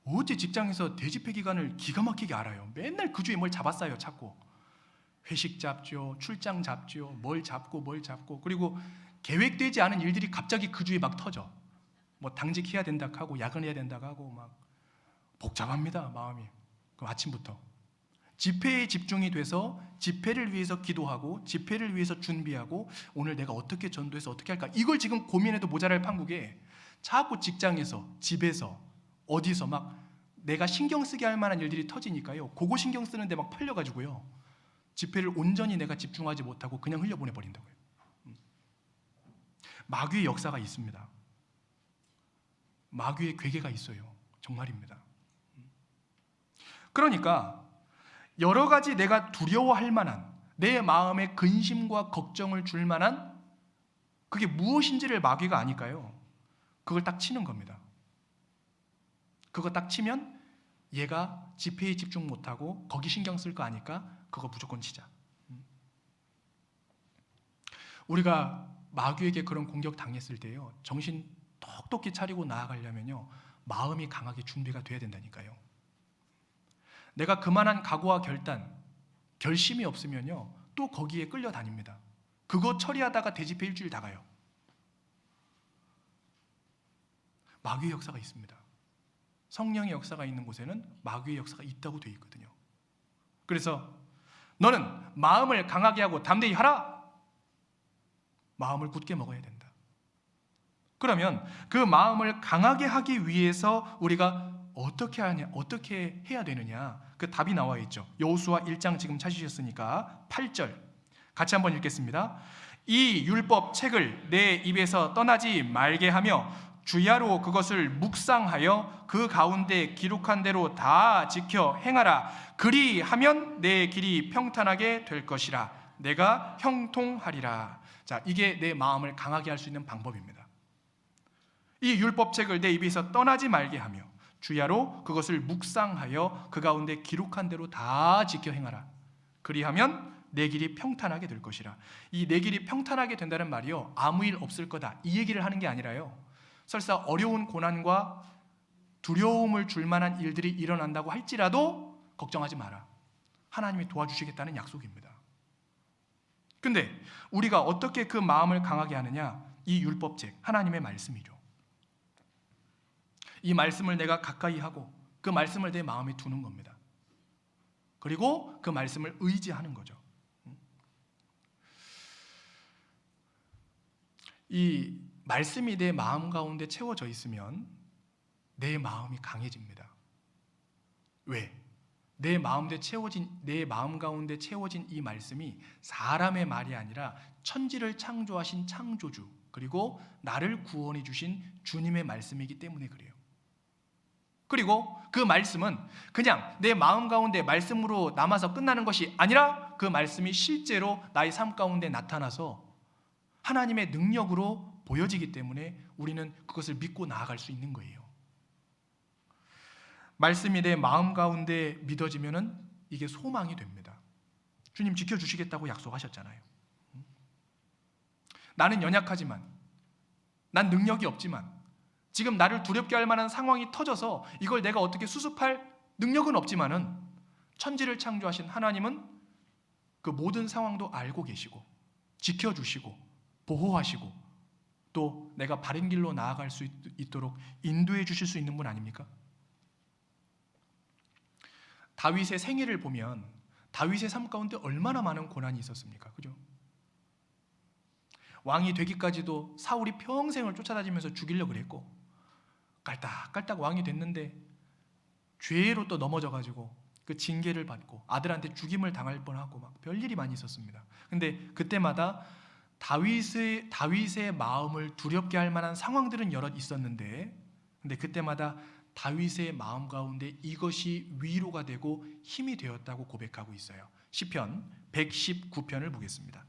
어째 직장에서 대집회 기간을 기가 막히게 알아요. 맨날 그 주에 뭘 잡았어요. 찾고 회식 잡죠, 출장 잡죠, 뭘 잡고 그리고 계획되지 않은 일들이 갑자기 그 주에 막 터져. 뭐 당직해야 된다 하고 야근해야 된다 하고 막 복잡합니다. 마음이. 그럼 아침부터 집회에 집중이 돼서 집회를 위해서 기도하고 집회를 위해서 준비하고 오늘 내가 어떻게 전도해서 어떻게 할까, 이걸 지금 고민해도 모자랄 판국에 자꾸 직장에서, 집에서, 어디서 막 내가 신경 쓰게 할 만한 일들이 터지니까요, 그거 신경 쓰는데 막 팔려가지고요, 집회를 온전히 내가 집중하지 못하고 그냥 흘려보내버린다고요. 마귀의 역사가 있습니다. 마귀의 괴계가 있어요. 정말입니다. 그러니까 여러 가지 내가 두려워할 만한, 내 마음에 근심과 걱정을 줄 만한 그게 무엇인지를 마귀가 아니까요, 그걸 딱 치는 겁니다. 그거 딱 치면 얘가 집회에 집중 못하고 거기 신경 쓸 거 아니까 그거 무조건 치자. 우리가 마귀에게 그런 공격 당했을 때요, 정신 똑똑히 차리고 나아가려면요, 마음이 강하게 준비가 돼야 된다니까요. 내가 그만한 각오와 결심이 없으면요, 또 거기에 끌려다닙니다. 그거 처리하다가 대집회 일주일 다 가요. 마귀의 역사가 있습니다. 성령의 역사가 있는 곳에는 마귀의 역사가 있다고 되어 있거든요. 그래서 너는 마음을 강하게 하고 담대히 하라. 마음을 굳게 먹어야 된다. 그러면 그 마음을 강하게 하기 위해서 우리가 어떻게 해야 되느냐, 그 답이 나와 있죠. 여호수아 1장 지금 찾으셨으니까 8절 같이 한번 읽겠습니다. 이 율법 책을 내 입에서 떠나지 말게 하며 주야로 그것을 묵상하여 그 가운데 기록한 대로 다 지켜 행하라. 그리하면 내 길이 평탄하게 될 것이라. 내가 형통하리라. 자, 이게 내 마음을 강하게 할 수 있는 방법입니다. 이 율법책을 내 입에서 떠나지 말게 하며 주야로 그것을 묵상하여 그 가운데 기록한 대로 다 지켜 행하라. 그리하면 내 길이 평탄하게 될 것이라. 이 내 길이 평탄하게 된다는 말이요, 아무 일 없을 거다 이 얘기를 하는 게 아니라요, 설사 어려운 고난과 두려움을 줄 만한 일들이 일어난다고 할지라도 걱정하지 마라. 하나님이 도와주시겠다는 약속입니다. 근데 우리가 어떻게 그 마음을 강하게 하느냐? 이 율법책, 하나님의 말씀이죠. 이 말씀을 내가 가까이 하고 그 말씀을 내 마음에 두는 겁니다. 그리고 그 말씀을 의지하는 거죠. 이 말씀이 내 마음 가운데 채워져 있으면 내 마음이 강해집니다. 왜? 내 마음 가운데 채워진 이 말씀이 사람의 말이 아니라 천지를 창조하신 창조주, 그리고 나를 구원해 주신 주님의 말씀이기 때문에 그래요. 그리고 그 말씀은 그냥 내 마음 가운데 말씀으로 남아서 끝나는 것이 아니라 그 말씀이 실제로 나의 삶 가운데 나타나서 하나님의 능력으로 보여지기 때문에 우리는 그것을 믿고 나아갈 수 있는 거예요. 말씀이 내 마음 가운데 믿어지면은 이게 소망이 됩니다. 주님 지켜주시겠다고 약속하셨잖아요. 나는 연약하지만, 난 능력이 없지만, 지금 나를 두렵게 할 만한 상황이 터져서 이걸 내가 어떻게 수습할 능력은 없지만은 천지를 창조하신 하나님은 그 모든 상황도 알고 계시고 지켜주시고 보호하시고 또 내가 바른 길로 나아갈 수 있도록 인도해 주실 수 있는 분 아닙니까? 다윗의 생애를 보면 다윗의 삶 가운데 얼마나 많은 고난이 있었습니까? 그죠? 왕이 되기까지도 사울이 평생을 쫓아다니면서 죽이려고 그랬고, 깔딱깔딱 왕이 됐는데 죄로 또 넘어져가지고 그 징계를 받고 아들한테 죽임을 당할 뻔하고 막 별일이 많이 있었습니다. 근데 그때마다 다윗의 마음을 두렵게 할 만한 상황들은 여럿 있었는데, 근데 그때마다 다윗의 마음 가운데 이것이 위로가 되고 힘이 되었다고 고백하고 있어요. 시편 119편을 보겠습니다.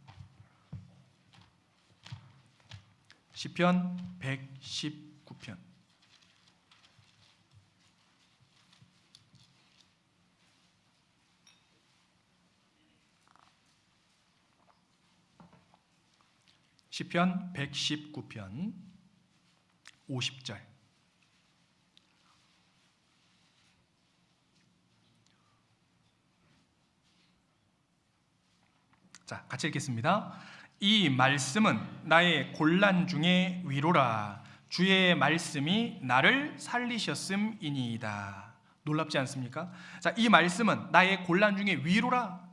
시편 119편. 시편 119편 50절. 자, 같이 읽겠습니다. 이 말씀은 나의 곤란 중에 위로라. 주의 말씀이 나를 살리셨음이니이다. 놀랍지 않습니까? 자, 이 말씀은 나의 곤란 중에 위로라.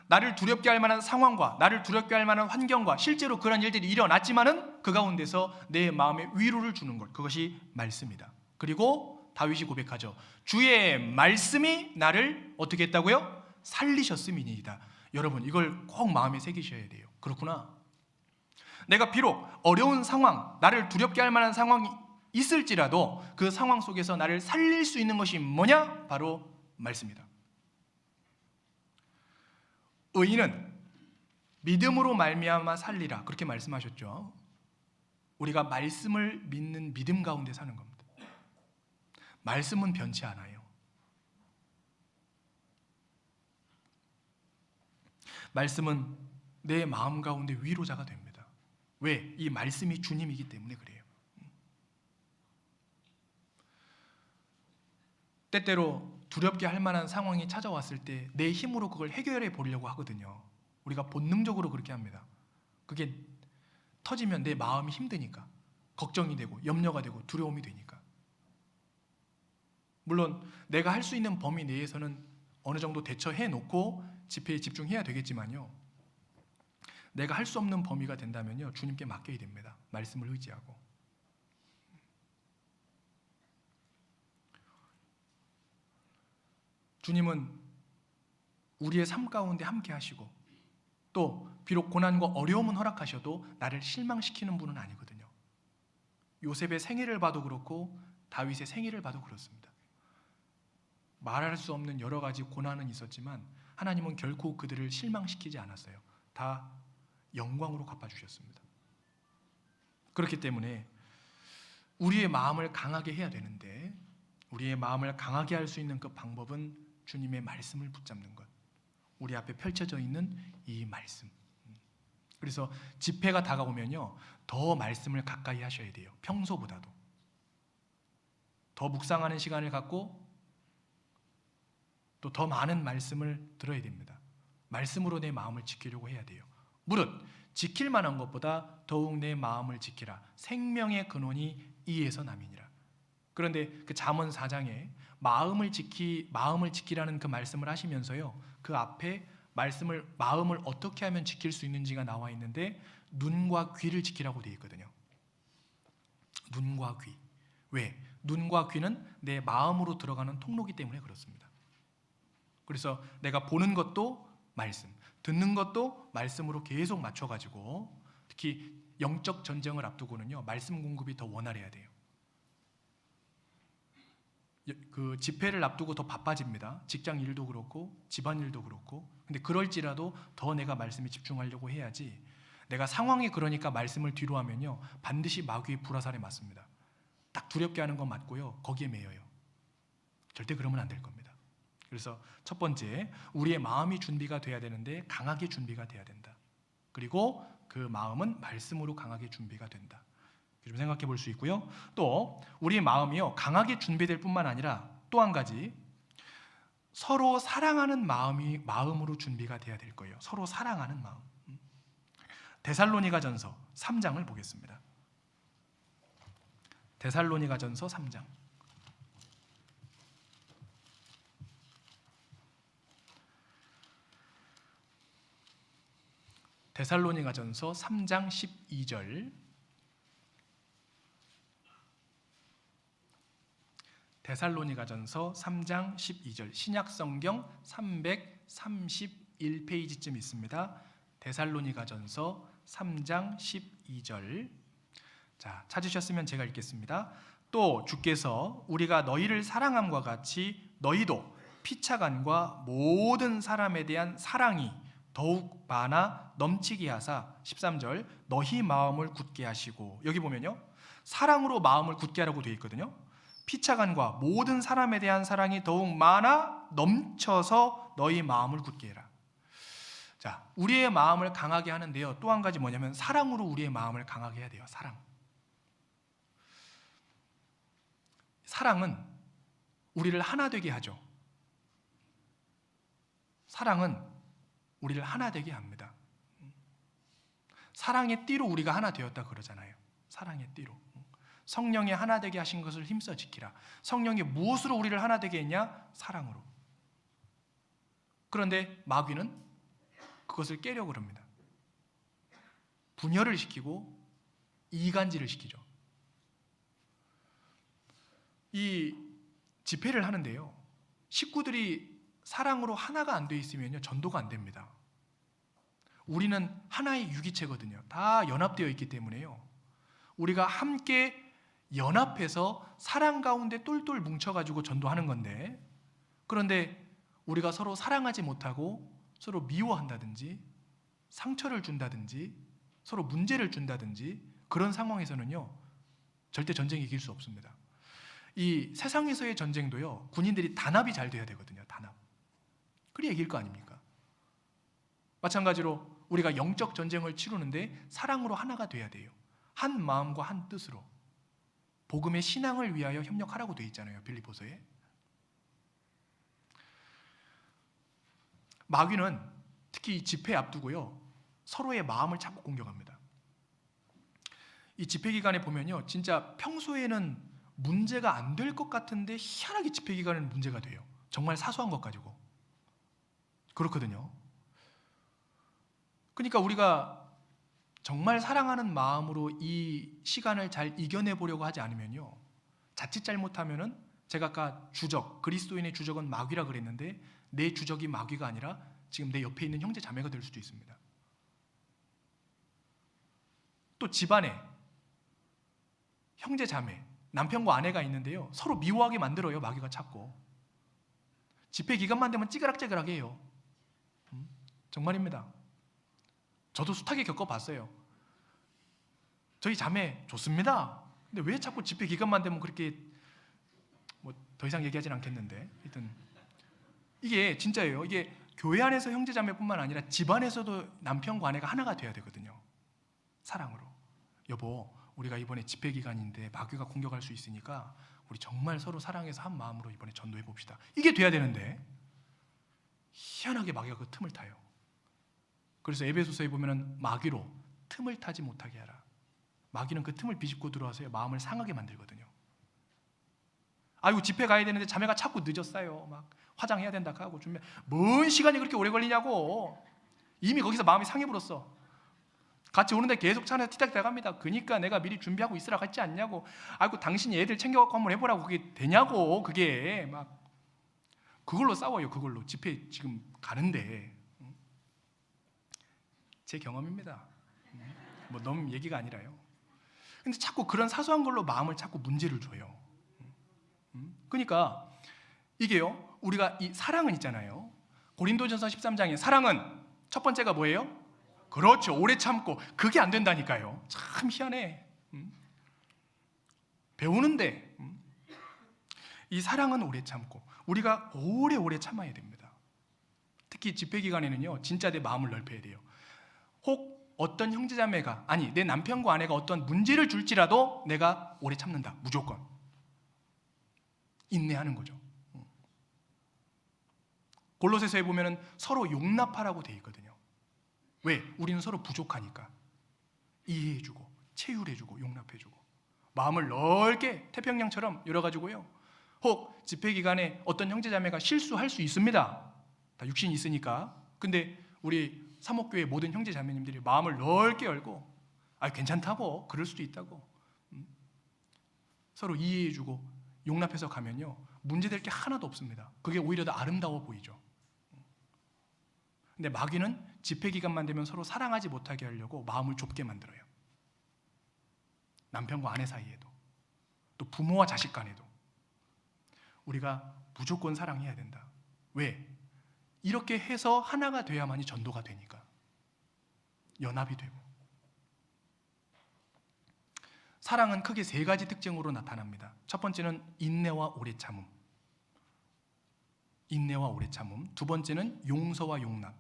나를 두렵게 할 만한 상황과 나를 두렵게 할 만한 환경과 실제로 그런 일들이 일어났지만은 그 가운데서 내 마음에 위로를 주는 것, 그것이 말씀이다. 그리고 다윗이 고백하죠. 주의 말씀이 나를 어떻게 했다고요? 살리셨음이니이다. 여러분, 이걸 꼭 마음에 새기셔야 돼요. 그렇구나. 내가 비록 어려운 상황, 나를 두렵게 할 만한 상황이 있을지라도 그 상황 속에서 나를 살릴 수 있는 것이 뭐냐? 바로 말씀이다. 의인은 믿음으로 말미암아 살리라, 그렇게 말씀하셨죠. 우리가 말씀을 믿는 믿음 가운데 사는 겁니다. 말씀은 변치 않아요. 말씀은 내 마음 가운데 위로자가 됩니다. 왜? 이 말씀이 주님이기 때문에 그래요. 때때로 두렵게 할 만한 상황이 찾아왔을 때 내 힘으로 그걸 해결해 보려고 하거든요. 우리가 본능적으로 그렇게 합니다. 그게 터지면 내 마음이 힘드니까, 걱정이 되고 염려가 되고 두려움이 되니까. 물론 내가 할 수 있는 범위 내에서는 어느 정도 대처해 놓고 집회에 집중해야 되겠지만요, 내가 할 수 없는 범위가 된다면요, 주님께 맡겨야 됩니다. 말씀을 의지하고. 주님은 우리의 삶 가운데 함께 하시고, 또 비록 고난과 어려움은 허락하셔도 나를 실망시키는 분은 아니거든요. 요셉의 생애를 봐도 그렇고 다윗의 생애를 봐도 그렇습니다. 말할 수 없는 여러 가지 고난은 있었지만 하나님은 결코 그들을 실망시키지 않았어요. 다 영광으로 갚아주셨습니다. 그렇기 때문에 우리의 마음을 강하게 해야 되는데, 우리의 마음을 강하게 할 수 있는 그 방법은 주님의 말씀을 붙잡는 것, 우리 앞에 펼쳐져 있는 이 말씀. 그래서 집회가 다가오면요, 더 말씀을 가까이 하셔야 돼요. 평소보다도 더 묵상하는 시간을 갖고 또 더 많은 말씀을 들어야 됩니다. 말씀으로 내 마음을 지키려고 해야 돼요. 무릇 지킬 만한 것보다 더욱 내 마음을 지키라. 생명의 근원이 이에서 남이니라. 그런데 그 잠언 4장에 마음을 지키라는 그 말씀을 하시면서요, 그 앞에 마음을 어떻게 하면 지킬 수 있는지가 나와 있는데, 눈과 귀를 지키라고 되어 있거든요. 눈과 귀. 왜? 눈과 귀는 내 마음으로 들어가는 통로이기 때문에 그렇습니다. 그래서 내가 보는 것도 말씀, 듣는 것도 말씀으로 계속 맞춰가지고, 특히 영적 전쟁을 앞두고는요, 말씀 공급이 더 원활해야 돼요. 그 집회를 앞두고 더 바빠집니다. 직장 일도 그렇고 집안 일도 그렇고. 근데 그럴지라도 더 내가 말씀에 집중하려고 해야지, 내가 상황이 그러니까 말씀을 뒤로 하면요, 반드시 마귀의 불화살에 맞습니다. 딱 두렵게 하는 건 맞고요, 거기에 매여요. 절대 그러면 안 될 겁니다. 그래서 첫 번째, 우리의 마음이 준비가 돼야 되는데 강하게 준비가 돼야 된다. 그리고 그 마음은 말씀으로 강하게 준비가 된다. 좀 생각해 볼 수 있고요. 또 우리의 마음이요, 강하게 준비될 뿐만 아니라 또 한 가지, 서로 사랑하는 마음으로 준비가 돼야 될 거예요. 서로 사랑하는 마음. 데살로니가전서 3장을 보겠습니다. 데살로니가전서 3장. 데살로니가전서 3장 12절. 데살로니가전서 3장 12절. 신약성경 331페이지쯤 있습니다. 데살로니가전서 3장 12절. 자, 찾으셨으면 제가 읽겠습니다. 또 주께서 우리가 너희를 사랑함과 같이 너희도 피차간과 모든 사람에 대한 사랑이 더욱 많아 넘치게 하사 13절 너희 마음을 굳게 하시고, 여기 보면요 사랑으로 마음을 굳게 하라고 되어 있거든요. 피차간과 모든 사람에 대한 사랑이 더욱 많아 넘쳐서 너희 마음을 굳게 해라. 자, 우리의 마음을 강하게 하는데요, 또 한 가지 뭐냐면 사랑으로 우리의 마음을 강하게 해야 돼요. 사랑은 우리를 하나 되게 하죠. 사랑은 우리를 하나 되게 합니다. 사랑의 띠로 우리가 하나 되었다 그러잖아요. 사랑의 띠로. 성령이 하나 되게 하신 것을 힘써 지키라. 성령이 무엇으로 우리를 하나 되게 했냐? 사랑으로. 그런데 마귀는 그것을 깨려고 합니다. 분열을 시키고 이간질을 시키죠. 이 집회를 하는데요, 식구들이 사랑으로 하나가 안 돼 있으면요 전도가 안 됩니다. 우리는 하나의 유기체거든요. 다 연합되어 있기 때문에요, 우리가 함께 연합해서 사랑 가운데 똘똘 뭉쳐가지고 전도하는 건데, 그런데 우리가 서로 사랑하지 못하고 서로 미워한다든지 상처를 준다든지 서로 문제를 준다든지 그런 상황에서는요 절대 전쟁이 이길 수 없습니다. 이 세상에서의 전쟁도요 군인들이 단합이 잘 돼야 되거든요. 단합. 그래야 이길 거 아닙니까? 마찬가지로 우리가 영적 전쟁을 치르는데 사랑으로 하나가 돼야 돼요. 한 마음과 한 뜻으로 복음의 신앙을 위하여 협력하라고 되어 있잖아요. 빌립보서에. 마귀는 특히 이 집회 앞두고요 서로의 마음을 자꾸 공격합니다. 이 집회 기간에 보면요 진짜 평소에는 문제가 안 될 것 같은데 희한하게 집회 기간에는 문제가 돼요. 정말 사소한 것 가지고. 그렇거든요. 그러니까 우리가 정말 사랑하는 마음으로 이 시간을 잘 이겨내 보려고 하지 않으면요 자칫 잘못하면은, 제가 아까 주적, 그리스도인의 주적은 마귀라 그랬는데 내 주적이 마귀가 아니라 지금 내 옆에 있는 형제 자매가 될 수도 있습니다. 또 집안에 형제 자매, 남편과 아내가 있는데요 서로 미워하게 만들어요. 마귀가 찾고. 집회 기간만 되면 찌그락찌그락 해요. 정말입니다. 저도 숱하게 겪어봤어요. 저희 자매 좋습니다. 근데 왜 자꾸 집회 기간만 되면 그렇게, 뭐 더 이상 얘기하진 않겠는데, 하여튼 이게 진짜예요. 이게 교회 안에서 형제 자매뿐만 아니라 집안에서도 남편과 아내가 하나가 돼야 되거든요. 사랑으로. 여보, 우리가 이번에 집회 기간인데 마귀가 공격할 수 있으니까 우리 정말 서로 사랑해서 한 마음으로 이번에 전도해 봅시다. 이게 돼야 되는데 희한하게 마귀가 그 틈을 타요. 그래서 에베소서에 보면은 마귀로 틈을 타지 못하게 하라. 마귀는 그 틈을 비집고 들어와서 마음을 상하게 만들거든요. 아이고 집회 가야 되는데 자매가 자꾸 늦었어요. 막 화장해야 된다 하고 준비. 뭔 시간이 그렇게 오래 걸리냐고. 이미 거기서 마음이 상해버렸어. 같이 오는데 계속 차 안에서 티닥 대갑니다. 그러니까 내가 미리 준비하고 있으라 했지 않냐고. 아이고 당신이 애들 챙겨갖고 한번 해보라고. 그게 되냐고. 그게 막 그걸로 싸워요. 그걸로 집회 지금 가는데. 제 경험입니다. 뭐 너무 얘기가 아니라요. 근데 자꾸 그런 사소한 걸로 마음을 자꾸 문제를 줘요. 그러니까 이게요 우리가 이 사랑은 있잖아요. 고린도전서 13장에 사랑은 첫 번째가 뭐예요? 그렇죠. 오래 참고. 그게 안 된다니까요. 참 희한해. 배우는데 이 사랑은 오래 참고, 우리가 오래오래 참아야 됩니다. 특히 집회 기간에는요 진짜 내 마음을 넓혀야 돼요. 혹 어떤 형제자매가, 아니 내 남편과 아내가 어떤 문제를 줄지라도 내가 오래 참는다. 무조건 인내하는 거죠. 골로새서에 보면은 서로 용납하라고 돼 있거든요. 왜? 우리는 서로 부족하니까. 이해해주고 체휼해주고 용납해주고 마음을 넓게 태평양처럼 열어가지고요. 혹 집회 기간에 어떤 형제자매가 실수할 수 있습니다. 다 육신이 있으니까. 근데 우리 사목교회 모든 형제자매님들이 마음을 넓게 열고, 아 괜찮다고, 그럴 수도 있다고 서로 이해해주고 용납해서 가면요 문제될 게 하나도 없습니다. 그게 오히려 더 아름다워 보이죠. 근데 마귀는 집회 기간만 되면 서로 사랑하지 못하게 하려고 마음을 좁게 만들어요. 남편과 아내 사이에도, 또 부모와 자식 간에도 우리가 무조건 사랑해야 된다. 왜? 이렇게 해서 하나가 돼야만이 전도가 되니까 연합이 되고. 사랑은 크게 세 가지 특징으로 나타납니다. 첫 번째는 인내와 오래 참음. 인내와 오래 참음. 두 번째는 용서와 용납.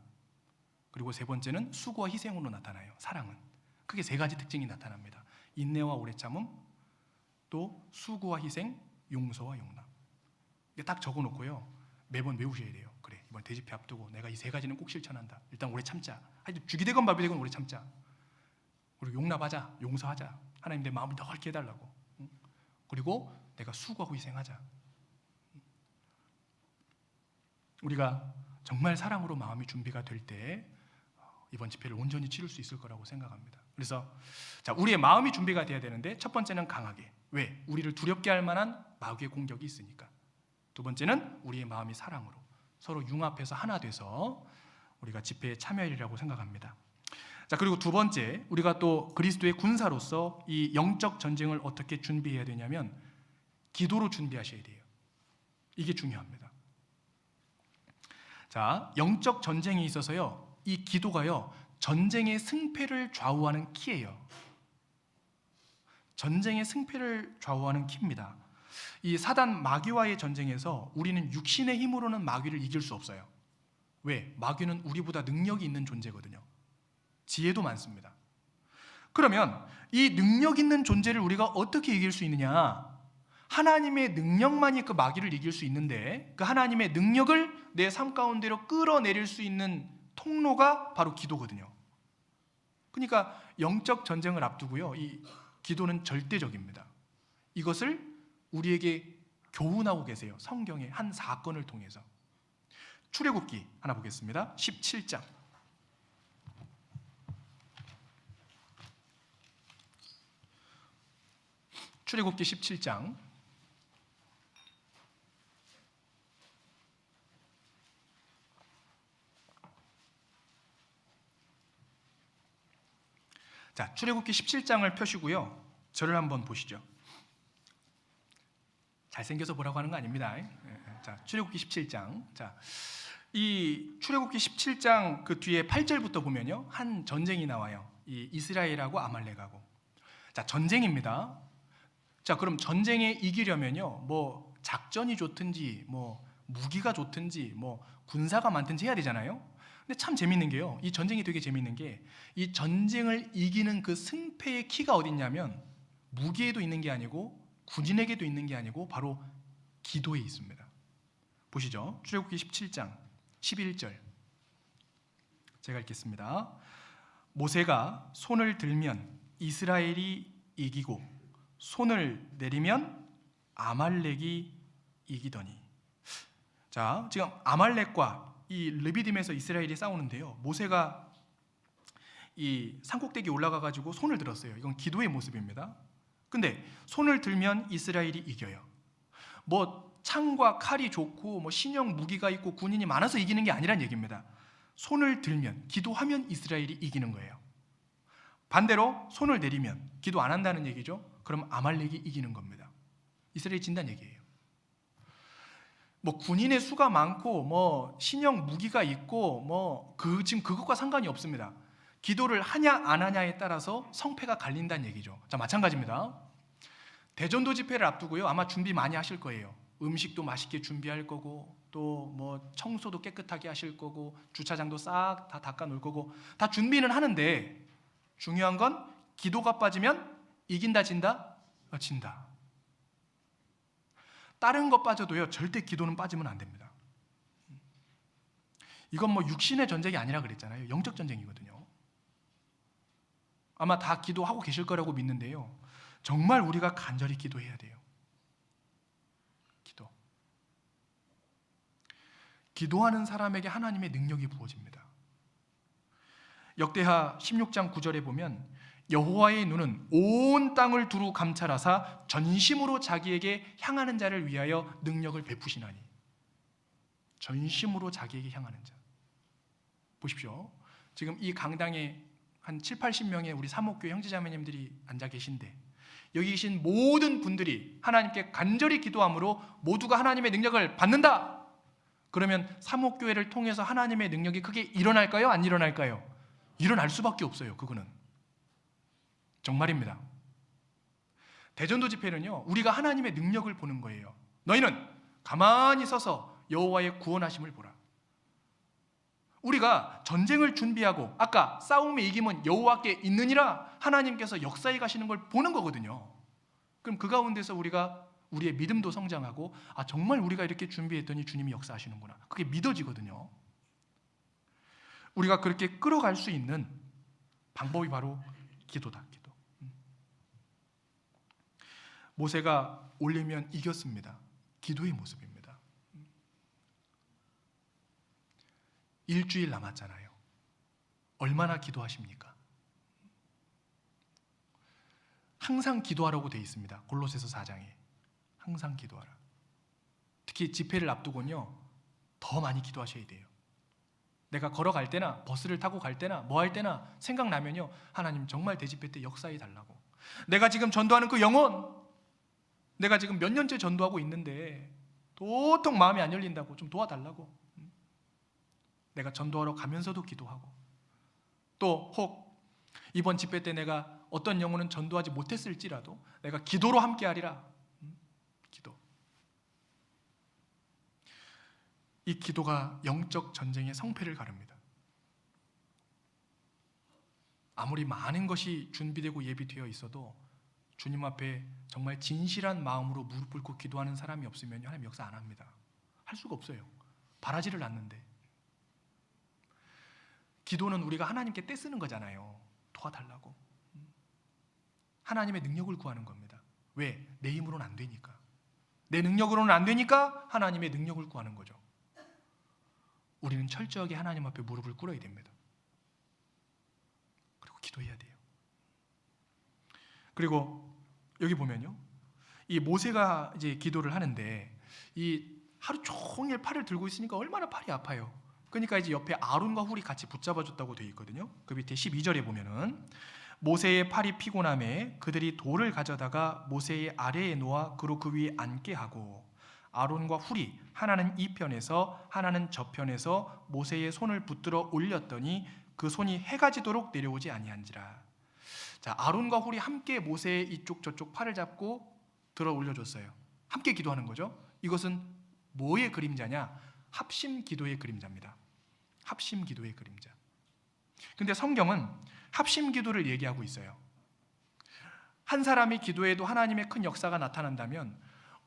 그리고 세 번째는 수고와 희생으로 나타나요. 사랑은 크게 세 가지 특징이 나타납니다. 인내와 오래 참음, 또 수고와 희생, 용서와 용납. 이게 딱 적어놓고요, 매번 외우셔야 돼요. 그래, 이번 대집회 앞두고 내가 이 세 가지는 꼭 실천한다. 일단 오래 참자. 하여튼 죽이 되건 밥이 되건 오래 참자. 그리고 용납하자, 용서하자. 하나님 내 마음을 넓게 해달라고. 그리고 내가 수고하고 희생하자. 우리가 정말 사랑으로 마음이 준비가 될 때 이번 집회를 온전히 치를 수 있을 거라고 생각합니다. 그래서 자, 우리의 마음이 준비가 돼야 되는데, 첫 번째는 강하게. 왜? 우리를 두렵게 할 만한 마귀의 공격이 있으니까. 두 번째는 우리의 마음이 사랑으로 서로 융합해서 하나 돼서 우리가 집회에 참여하리라고 생각합니다. 자, 그리고 두 번째, 우리가 또 그리스도의 군사로서 이 영적 전쟁을 어떻게 준비해야 되냐면 기도로 준비하셔야 돼요. 이게 중요합니다. 자, 영적 전쟁에 있어서요, 이 기도가요, 전쟁의 승패를 좌우하는 키예요. 전쟁의 승패를 좌우하는 키입니다. 이 사단 마귀와의 전쟁에서 우리는 육신의 힘으로는 마귀를 이길 수 없어요. 왜? 마귀는 우리보다 능력이 있는 존재거든요. 지혜도 많습니다. 그러면 이 능력 있는 존재를 우리가 어떻게 이길 수 있느냐? 하나님의 능력만이 그 마귀를 이길 수 있는데, 그 하나님의 능력을 내 삶 가운데로 끌어내릴 수 있는 통로가 바로 기도거든요. 그러니까 영적 전쟁을 앞두고요, 이 기도는 절대적입니다. 이것을 우리에게 교훈하고 계세요. 성경의 한 사건을 통해서. 출애굽기 하나 보겠습니다. 17장. 출애굽기 17장. 자, 출애굽기 17장을 펴시고요, 저를 한번 보시죠. 잘생겨서 보라고 하는 거 아닙니다. 자, 출애굽기 17장. 자, 이 출애굽기 17장 그 뒤에 8절부터 보면요, 한 전쟁이 나와요. 이 이스라엘하고 아말렉하고. 자, 전쟁입니다. 자, 그럼 전쟁에 이기려면요, 뭐 작전이 좋든지 뭐 무기가 좋든지 뭐 군사가 많든지 해야 되잖아요. 근데 참 재밌는 게요, 이 전쟁이 되게 재밌는 게, 이 전쟁을 이기는 그 승패의 키가 어디 있냐면 무기에도 있는 게 아니고 군인에게도 있는 게 아니고 바로 기도에 있습니다. 보시죠. 출애굽기 17장 11절. 제가 읽겠습니다. 모세가 손을 들면 이스라엘이 이기고 손을 내리면 아말렉이 이기더니. 자, 지금 아말렉과 이 르비딤에서 이스라엘이 싸우는데요, 모세가 이 산꼭대기에 올라가 가지고 손을 들었어요. 이건 기도의 모습입니다. 근데 손을 들면 이스라엘이 이겨요. 뭐 창과 칼이 좋고 뭐 신형 무기가 있고 군인이 많아서 이기는 게 아니란 얘기입니다. 손을 들면, 기도하면 이스라엘이 이기는 거예요. 반대로 손을 내리면, 기도 안 한다는 얘기죠. 그럼 아말렉이 이기는 겁니다. 이스라엘이 진다는 얘기예요. 뭐 군인의 수가 많고 뭐 신형 무기가 있고 뭐 지금 그것과 상관이 없습니다. 기도를 하냐 안 하냐에 따라서 성패가 갈린다는 얘기죠. 자, 마찬가지입니다. 대전도 집회를 앞두고요, 아마 준비 많이 하실 거예요. 음식도 맛있게 준비할 거고, 또 뭐 청소도 깨끗하게 하실 거고, 주차장도 싹 다 닦아 놓을 거고, 다 준비는 하는데 중요한 건 기도가 빠지면 이긴다 진다? 진다. 다른 거 빠져도요, 절대 기도는 빠지면 안 됩니다. 이건 뭐 육신의 전쟁이 아니라 그랬잖아요. 영적 전쟁이거든요. 아마 다 기도하고 계실 거라고 믿는데요, 정말 우리가 간절히 기도해야 돼요. 기도하는 사람에게 하나님의 능력이 부어집니다. 역대하 16장 9절에 보면 여호와의 눈은 온 땅을 두루 감찰하사 전심으로 자기에게 향하는 자를 위하여 능력을 베푸시나니. 전심으로 자기에게 향하는 자. 보십시오. 지금 이 강당에 한 7, 80명의 우리 사목교회 형제자매님들이 앉아 계신데, 여기 계신 모든 분들이 하나님께 간절히 기도함으로 모두가 하나님의 능력을 받는다. 그러면 사목교회를 통해서 하나님의 능력이 크게 일어날까요? 안 일어날까요? 일어날 수밖에 없어요. 그거는 정말입니다. 대전도 집회는요, 우리가 하나님의 능력을 보는 거예요. 너희는 가만히 서서 여호와의 구원하심을 보라. 우리가 전쟁을 준비하고 아까 싸움의 이김은 여호와께 있느니라 하나님께서 역사해 가시는 걸 보는 거거든요. 그럼 그 가운데서 우리가 우리의 믿음도 성장하고 정말 우리가 이렇게 준비했더니 주님이 역사하시는구나. 그게 믿어지거든요. 우리가 그렇게 끌어갈 수 있는 방법이 바로 기도다. 기도. 모세가 올리면 이겼습니다. 기도의 모습입니다. 일주일 남았잖아요. 얼마나 기도하십니까? 항상 기도하라고 되어 있습니다. 골로새서 4장에 항상 기도하라. 특히 집회를 앞두고는요, 더 많이 기도하셔야 돼요. 내가 걸어갈 때나 버스를 타고 갈 때나 뭐 할 때나 생각나면요, 하나님 정말 대집회 때 역사해 달라고. 내가 지금 전도하는 그 영혼, 내가 지금 몇 년째 전도하고 있는데 도통 마음이 안 열린다고 좀 도와달라고. 내가 전도하러 가면서도 기도하고, 또 혹 이번 집회 때 내가 어떤 영혼은 전도하지 못했을지라도 내가 기도로 함께하리라. 기도. 이 기도가 영적 전쟁의 성패를 가릅니다. 아무리 많은 것이 준비되고 예비되어 있어도 주님 앞에 정말 진실한 마음으로 무릎 꿇고 기도하는 사람이 없으면 하나님 역사 안 합니다. 할 수가 없어요. 바라지를 않는데. 기도는 우리가 하나님께 떼쓰는 거잖아요. 도와달라고. 하나님의 능력을 구하는 겁니다. 왜? 내 힘으로는 안 되니까. 내 능력으로는 안 되니까 하나님의 능력을 구하는 거죠. 우리는 철저하게 하나님 앞에 무릎을 꿇어야 됩니다. 그리고 기도해야 돼요. 그리고 여기 보면요, 이 모세가 이제 기도를 하는데 이 하루 종일 팔을 들고 있으니까 얼마나 팔이 아파요. 그러니까 이제 옆에 아론과 훌이 같이 붙잡아줬다고 되어 있거든요. 그 밑에 12절에 보면은 모세의 팔이 피곤함에 그들이 돌을 가져다가 모세의 아래에 놓아 그로 그 위에 앉게 하고 아론과 훌이 하나는 이 편에서 하나는 저 편에서 모세의 손을 붙들어 올렸더니 그 손이 해가 지도록 내려오지 아니한지라. 자, 아론과 훌이 함께 모세의 이쪽 저쪽 팔을 잡고 들어 올려줬어요. 함께 기도하는 거죠. 이것은 뭐의 그림자냐? 합심 기도의 그림자입니다. 합심 기도의 그림자. 근데 성경은 합심 기도를 얘기하고 있어요. 한 사람이 기도해도 하나님의 큰 역사가 나타난다면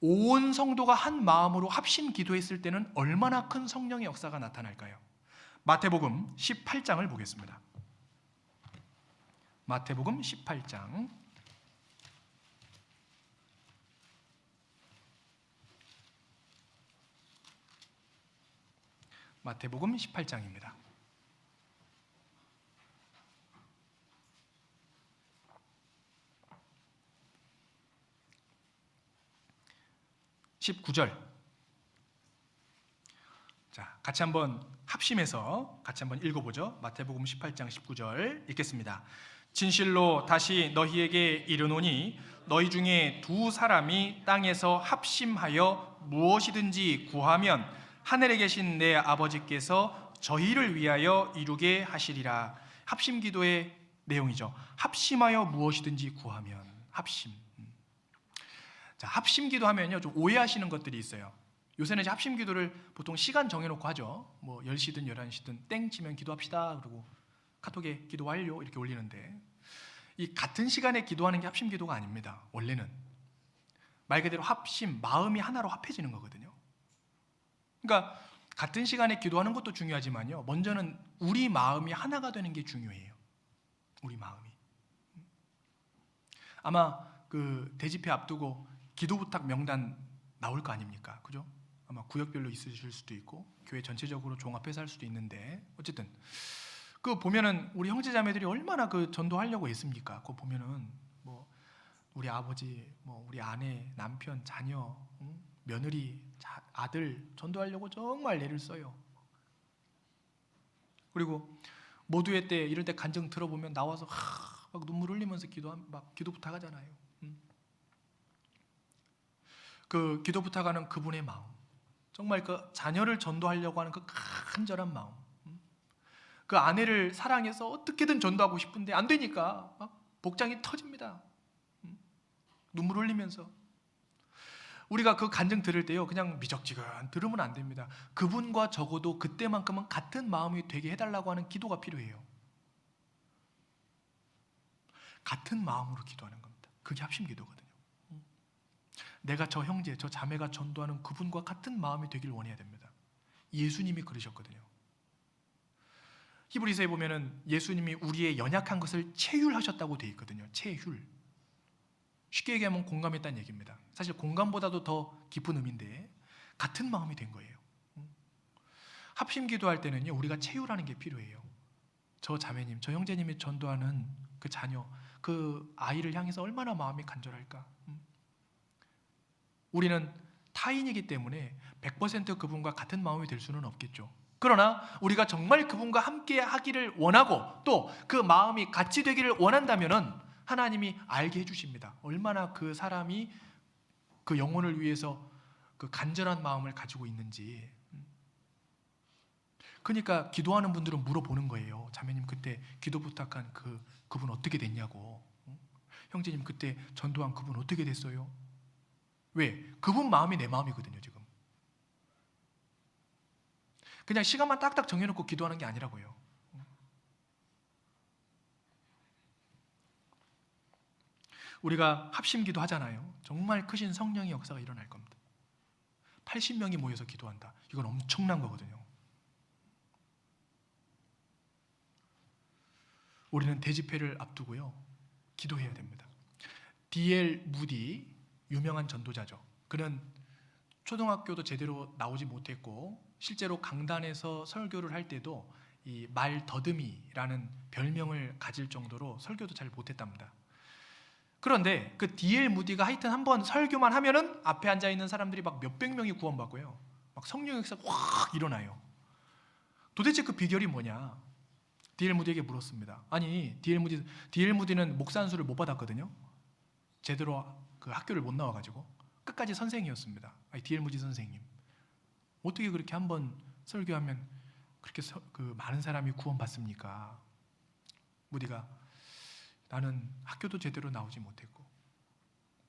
온 성도가 한 마음으로 합심 기도했을 때는 얼마나 큰 성령의 역사가 나타날까요? 마태복음 18장을 보겠습니다. 마태복음 18장 마태복음 18장입니다. 19절. 자, 같이 한번 합심해서 같이 한번 읽어보죠. 마태복음 18장 19절 읽겠습니다. 진실로 다시 너희에게 이르노니 너희 중에 두 사람이 땅에서 합심하여 무엇이든지 구하면 하늘에 계신 내 아버지께서 저희를 위하여 이루게 하시리라. 합심 기도의 내용이죠. 합심하여 무엇이든지 구하면. 합심. 자, 합심 기도하면요, 좀 오해하시는 것들이 있어요. 요새는 이제 합심 기도를 보통 시간 정해놓고 하죠. 뭐 10시든 11시든 땡 치면 기도합시다. 그리고 카톡에 기도 완료 이렇게 올리는데, 이 같은 시간에 기도하는 게 합심 기도가 아닙니다. 원래는 말 그대로 합심, 마음이 하나로 합해지는 거거든요. 그러니까 같은 시간에 기도하는 것도 중요하지만요, 먼저는 우리 마음이 하나가 되는 게 중요해요. 우리 마음이. 아마 그 대집회 앞두고 기도 부탁 명단 나올 거 아닙니까? 그죠? 아마 구역별로 있으실 수도 있고 교회 전체적으로 종합해서 할 수도 있는데, 어쨌든 그 보면은 우리 형제자매들이 얼마나 그 전도하려고 했습니까? 그거 보면은 뭐 우리 아버지, 뭐 우리 아내, 남편, 자녀, 며느리, 아들 전도하려고 정말 애를 써요. 그리고 모두의 때 이럴 때 간증 들어보면 나와서 막 눈물 흘리면서 막 기도 부탁하잖아요. 그 기도 부탁하는 그분의 마음 정말 그 자녀를 전도하려고 하는 그 간절한 마음, 그 아내를 사랑해서 어떻게든 전도하고 싶은데 안 되니까 막 복장이 터집니다. 눈물 흘리면서. 우리가 그 간증 들을 때요, 그냥 미적지근 들으면 안 됩니다. 그분과 적어도 그때만큼은 같은 마음이 되게 해달라고 하는 기도가 필요해요. 같은 마음으로 기도하는 겁니다. 그게 합심기도거든요. 내가 저 형제, 저 자매가 전도하는 그분과 같은 마음이 되길 원해야 됩니다. 예수님이 그러셨거든요. 히브리서에 보면은 예수님이 우리의 연약한 것을 체휼하셨다고 되어 있거든요. 체휼. 쉽게 얘기하면 공감했다는 얘기입니다. 사실 공감보다도 더 깊은 의미인데 같은 마음이 된 거예요. 합심 기도할 때는요, 우리가 체휼하는 게 필요해요. 저 자매님, 저 형제님이 전도하는 그 자녀, 그 아이를 향해서 얼마나 마음이 간절할까. 우리는 타인이기 때문에 100% 그분과 같은 마음이 될 수는 없겠죠. 그러나 우리가 정말 그분과 함께 하기를 원하고 또 그 마음이 같이 되기를 원한다면은 하나님이 알게 해주십니다. 얼마나 그 사람이 그 영혼을 위해서 그 간절한 마음을 가지고 있는지. 그러니까 기도하는 분들은 물어보는 거예요. 자매님 그때 기도 부탁한 그분 어떻게 됐냐고. 형제님 그때 전도한 그분 어떻게 됐어요? 왜? 그분 마음이 내 마음이거든요, 지금. 그냥 시간만 딱딱 정해놓고 기도하는 게 아니라고요. 우리가 합심기도 하잖아요. 정말 크신 성령의 역사가 일어날 겁니다. 80명이 모여서 기도한다. 이건 엄청난 거거든요. 우리는 대집회를 앞두고요, 기도해야 됩니다. D.L. 무디, 유명한 전도자죠. 그는 초등학교도 제대로 나오지 못했고 실제로 강단에서 설교를 할 때도 이 말 더듬이라는 별명을 가질 정도로 설교도 잘 못했답니다. 그런데 그 D.L. 무디가 하여튼 한번 설교만 하면은 앞에 앉아 있는 사람들이 막 몇백 명이 구원받고요, 막 성령의 역사가 확 일어나요. 도대체 그 비결이 뭐냐? D.L. 무디에게 물었습니다. 아니 D.L. 무디는 목사 안수를 못 받았거든요. 제대로 그 학교를 못 나와가지고 끝까지 선생이었습니다. 아니, D.L. 무디 선생님 어떻게 그렇게 한번 설교하면 그렇게 그 많은 사람이 구원받습니까? 무디가 나는 학교도 제대로 나오지 못했고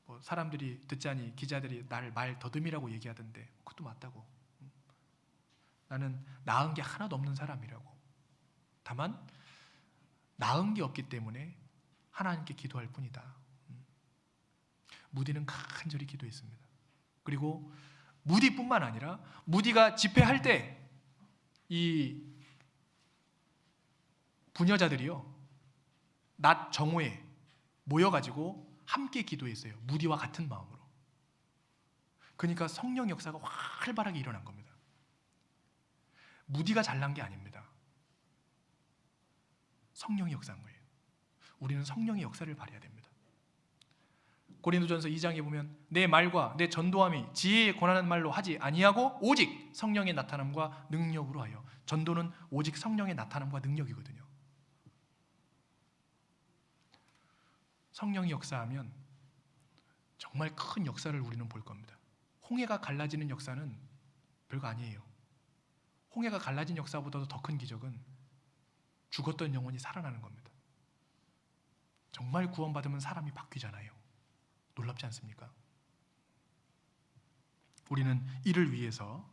뭐 사람들이 듣자니 기자들이 나를 말 더듬이라고 얘기하던데 그것도 맞다고. 나는 나은 게 하나도 없는 사람이라고. 다만 나은 게 없기 때문에 하나님께 기도할 뿐이다. 무디는 간절히 기도했습니다. 그리고 무디뿐만 아니라 무디가 집회할 때 이 부녀자들이요, 낮 정오에 모여가지고 함께 기도했어요. 무디와 같은 마음으로. 그러니까 성령 역사가 활발하게 일어난 겁니다. 무디가 잘난 게 아닙니다. 성령의 역사인 거예요. 우리는 성령의 역사를 발휘해야 됩니다. 고린도전서 2장에 보면 내 말과 내 전도함이 지혜에 권하는 말로 하지 아니하고 오직 성령의 나타남과 능력으로 하여. 전도는 오직 성령의 나타남과 능력이거든요. 성령이 역사하면 정말 큰 역사를 우리는 볼 겁니다. 홍해가 갈라지는 역사는 별거 아니에요. 홍해가 갈라진 역사보다도 더 큰 기적은 죽었던 영혼이 살아나는 겁니다. 정말 구원받으면 사람이 바뀌잖아요. 놀랍지 않습니까? 우리는 이를 위해서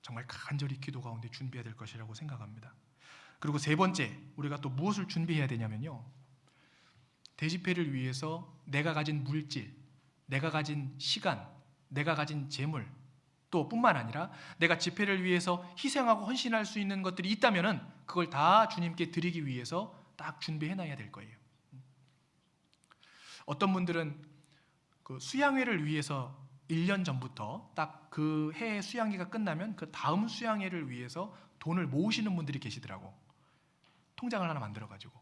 정말 간절히 기도 가운데 준비해야 될 것이라고 생각합니다. 그리고 세 번째, 우리가 또 무엇을 준비해야 되냐면요, 대집회를 위해서 내가 가진 물질, 내가 가진 시간, 내가 가진 재물, 또 뿐만 아니라 내가 집회를 위해서 희생하고 헌신할 수 있는 것들이 있다면은 그걸 다 주님께 드리기 위해서 딱 준비해놔야 될 거예요. 어떤 분들은 그 수양회를 위해서 1년 전부터 딱 그 해의 수양회가 끝나면 그 다음 수양회를 위해서 돈을 모으시는 분들이 계시더라고. 통장을 하나 만들어가지고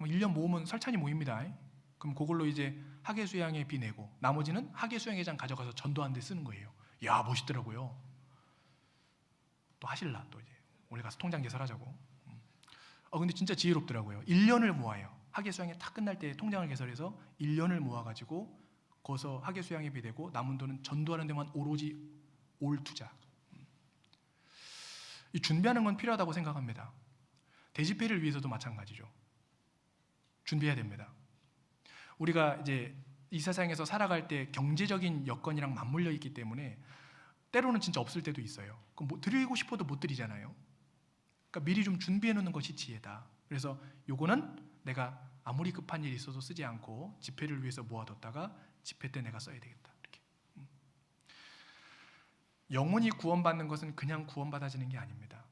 1년 모으면 설찬이 모입니다. 그럼 그걸로 이제 학예 수양회비 내고 나머지는 학예 수양회장 가져가서 전도하는 데 쓰는 거예요. 야, 멋있더라고요. 또 하실라, 또 이제 올해 가서 통장 개설하자고. 근데 진짜 지혜롭더라고요. 1년을 모아요. 학예 수양회 다 끝날 때 통장을 개설해서 1년을 모아가지고 거기서 학예 수양회비 되고 남은 돈은 전도하는 데만 오로지 올 투자. 이 준비하는 건 필요하다고 생각합니다. 대집회를 위해서도 마찬가지죠. 준비해야 됩니다. 우리가 이제 이 세상에서 살아갈 때 경제적인 여건이랑 맞물려 있기 때문에 때로는 진짜 없을 때도 있어요. 그럼 뭐 드리고 싶어도 못 드리잖아요. 그러니까 미리 좀 준비해 놓는 것이 지혜다. 그래서 요거는 내가 아무리 급한 일이 있어도 쓰지 않고 집회를 위해서 모아뒀다가 집회 때 내가 써야 되겠다. 이렇게. 영혼이 구원받는 것은 그냥 구원받아지는 게 아닙니다.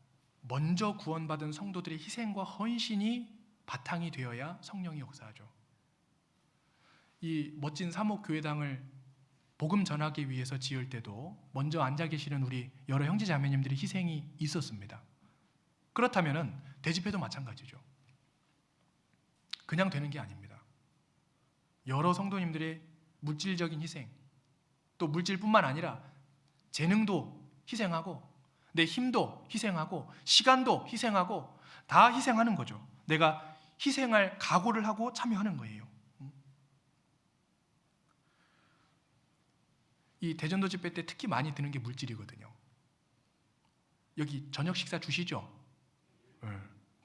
먼저 구원받은 성도들의 희생과 헌신이 바탕이 되어야 성령이 역사하죠. 이 멋진 사목교회당을 복음 전하기 위해서 지을 때도 먼저 앉아 계시는 우리 여러 형제 자매님들의 희생이 있었습니다. 그렇다면 대집회도 마찬가지죠. 그냥 되는 게 아닙니다. 여러 성도님들의 물질적인 희생, 또 물질뿐만 아니라 재능도 희생하고 내 힘도 희생하고 시간도 희생하고 다 희생하는 거죠. 내가 희생할 각오를 하고 참여하는 거예요. 이 대전도 집회 때 특히 많이 드는 게 물질이거든요. 여기 저녁 식사 주시죠?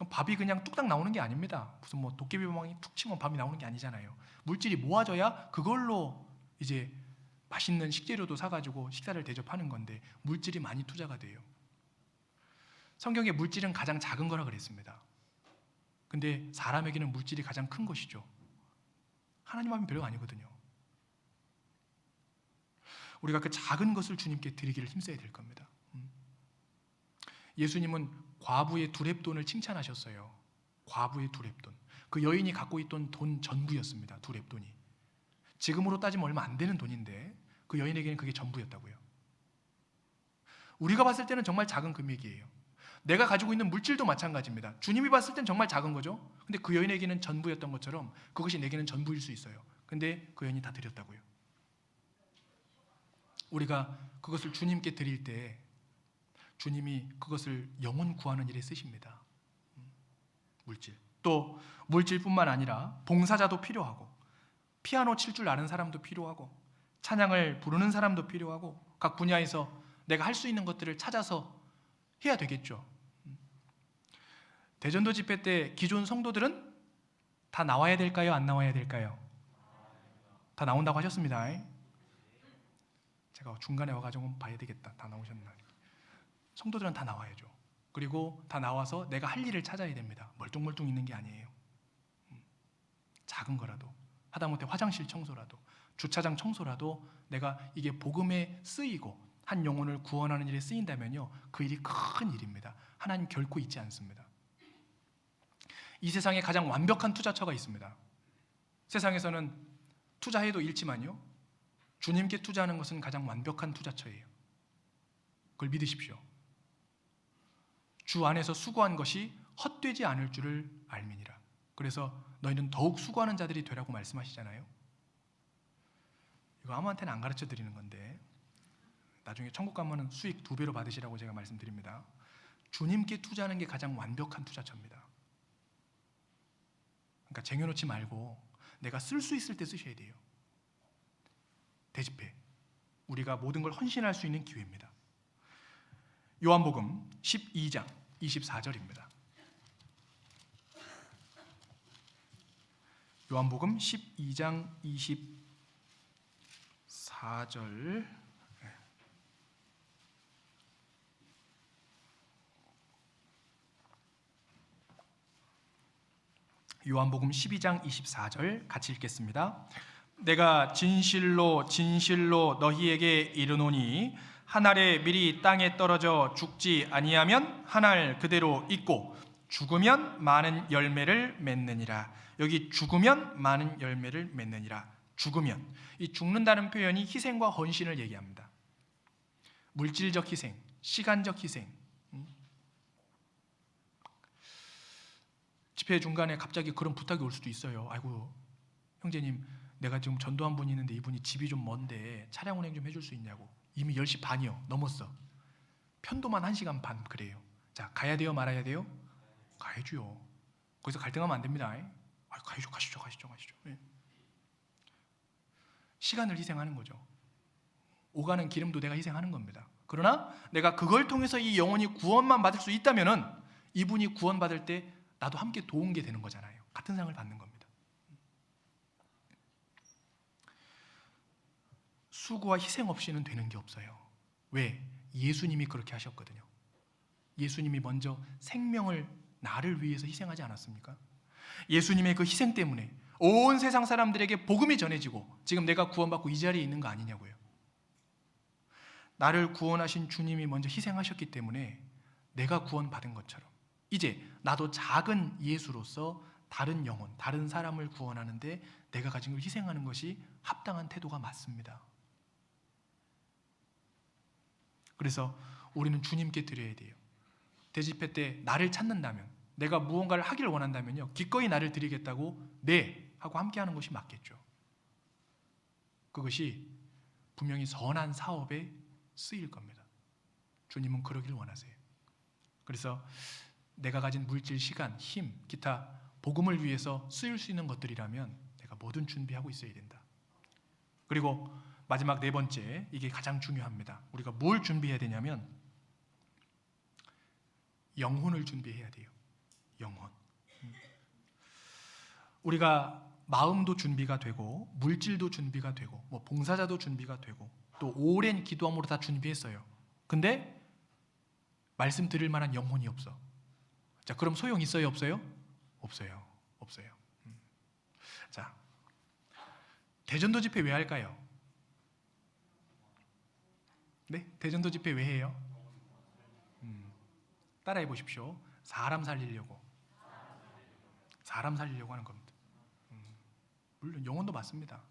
밥이 그냥 뚝딱 나오는 게 아닙니다. 무슨 뭐 도깨비방망이 툭 치면 밥이 나오는 게 아니잖아요. 물질이 모아져야 그걸로 이제 맛있는 식재료도 사가지고 식사를 대접하는 건데 물질이 많이 투자가 돼요. 성경에 물질은 가장 작은 거라 그랬습니다. 근데 사람에게는 물질이 가장 큰 것이죠. 하나님 하면 별거 아니거든요. 우리가 그 작은 것을 주님께 드리기를 힘써야 될 겁니다. 예수님은 과부의 두렙돈을 칭찬하셨어요. 과부의 두렙돈. 그 여인이 갖고 있던 돈 전부였습니다. 두렙돈이. 지금으로 따지면 얼마 안 되는 돈인데 그 여인에게는 그게 전부였다고요. 우리가 봤을 때는 정말 작은 금액이에요. 내가 가지고 있는 물질도 마찬가지입니다. 주님이 봤을 땐 정말 작은 거죠. 근데 그 여인에게는 전부였던 것처럼 그것이 내게는 전부일 수 있어요. 근데 그 여인이 다 드렸다고요. 우리가 그것을 주님께 드릴 때 주님이 그것을 영혼 구하는 일에 쓰십니다. 물질. 또 물질뿐만 아니라 봉사자도 필요하고 피아노 칠 줄 아는 사람도 필요하고 찬양을 부르는 사람도 필요하고 각 분야에서 내가 할 수 있는 것들을 찾아서 해야 되겠죠. 대전도 집회 때 기존 성도들은 다 나와야 될까요? 안 나와야 될까요? 다 나온다고 하셨습니다. 제가 중간에 와가지고 봐야 되겠다. 다 나오셨나? 성도들은 다 나와야죠. 그리고 다 나와서 내가 할 일을 찾아야 됩니다. 멀뚱멀뚱 있는 게 아니에요. 작은 거라도 하다못해 화장실 청소라도 주차장 청소라도 내가 이게 복음에 쓰이고 한 영혼을 구원하는 일에 쓰인다면요, 그 일이 큰 일입니다. 하나님 결코 잊지 않습니다. 이 세상에 가장 완벽한 투자처가 있습니다. 세상에서는 투자해도 잃지만요, 주님께 투자하는 것은 가장 완벽한 투자처예요. 그걸 믿으십시오. 주 안에서 수고한 것이 헛되지 않을 줄을 알미니라. 그래서 너희는 더욱 수고하는 자들이 되라고 말씀하시잖아요. 이거 아무한테는 안 가르쳐 드리는 건데 나중에 천국 가면은 수익 2배로 받으시라고 제가 말씀드립니다. 주님께 투자하는 게 가장 완벽한 투자처입니다. 그러니까 쟁여놓지 말고 내가 쓸 수 있을 때 쓰셔야 돼요. 대집회, 우리가 모든 걸 헌신할 수 있는 기회입니다. 요한복음 12장 24절입니다. 요한복음 12장 24절. 요한복음 12장 24절 같이 읽겠습니다. 내가 진실로 진실로 너희에게 이르노니 한 알에 밀이 땅에 떨어져 죽지 아니하면 한 알 그대로 있고 죽으면 많은 열매를 맺느니라. 여기 죽으면 많은 열매를 맺느니라. 죽으면, 이 죽는다는 표현이 희생과 헌신을 얘기합니다. 물질적 희생, 시간적 희생. 집회 중간에 갑자기 그런 부탁이 올 수도 있어요. 아이고 형제님, 내가 지금 전도한 분이 있는데 이분이 집이 좀 먼데 차량 운행 좀 해줄 수 있냐고. 이미 10시 반이요. 넘었어. 편도만 1시간 반 그래요. 자, 가야 돼요? 말아야 돼요? 가야죠. 거기서 갈등하면 안 됩니다. 가야죠. 가시죠. 네. 시간을 희생하는 거죠. 오가는 기름도 내가 희생하는 겁니다. 그러나 내가 그걸 통해서 이 영혼이 구원만 받을 수 있다면은 이분이 구원받을 때 나도 함께 도운 게 되는 거잖아요. 같은 상을 받는 겁니다. 수고와 희생 없이는 되는 게 없어요. 왜? 예수님이 그렇게 하셨거든요. 예수님이 먼저 생명을 나를 위해서 희생하지 않았습니까? 예수님의 그 희생 때문에 온 세상 사람들에게 복음이 전해지고 지금 내가 구원받고 이 자리에 있는 거 아니냐고요. 나를 구원하신 주님이 먼저 희생하셨기 때문에 내가 구원받은 것처럼 이제 나도 작은 예수로서 다른 영혼, 다른 사람을 구원하는데 내가 가진 걸 희생하는 것이 합당한 태도가 맞습니다. 그래서 우리는 주님께 드려야 돼요. 대집회 때 나를 찾는다면, 내가 무언가를 하기를 원한다면요, 기꺼이 나를 드리겠다고 네 하고 함께하는 것이 맞겠죠. 그것이 분명히 선한 사업에 쓰일 겁니다. 주님은 그러길 원하세요. 그래서 내가 가진 물질, 시간, 힘, 기타 복음을 위해서 쓰일 수 있는 것들이라면 내가 뭐든 준비하고 있어야 된다. 그리고 마지막 네 번째, 이게 가장 중요합니다. 우리가 뭘 준비해야 되냐면 영혼을 준비해야 돼요. 영혼. 우리가 마음도 준비가 되고 물질도 준비가 되고 뭐 봉사자도 준비가 되고 또 오랜 기도함으로 다 준비했어요. 근데 말씀 드릴 만한 영혼이 없어. 자, 그럼 소용 있어요, 없어요? 없어요. 없어요. 자, 대전도 집회 왜 할까요? 네? 대전도 집회 왜 해요? 따라해 보십시오. 사람 살리려고 하는 겁니다. 물론 영혼도 맞습니다.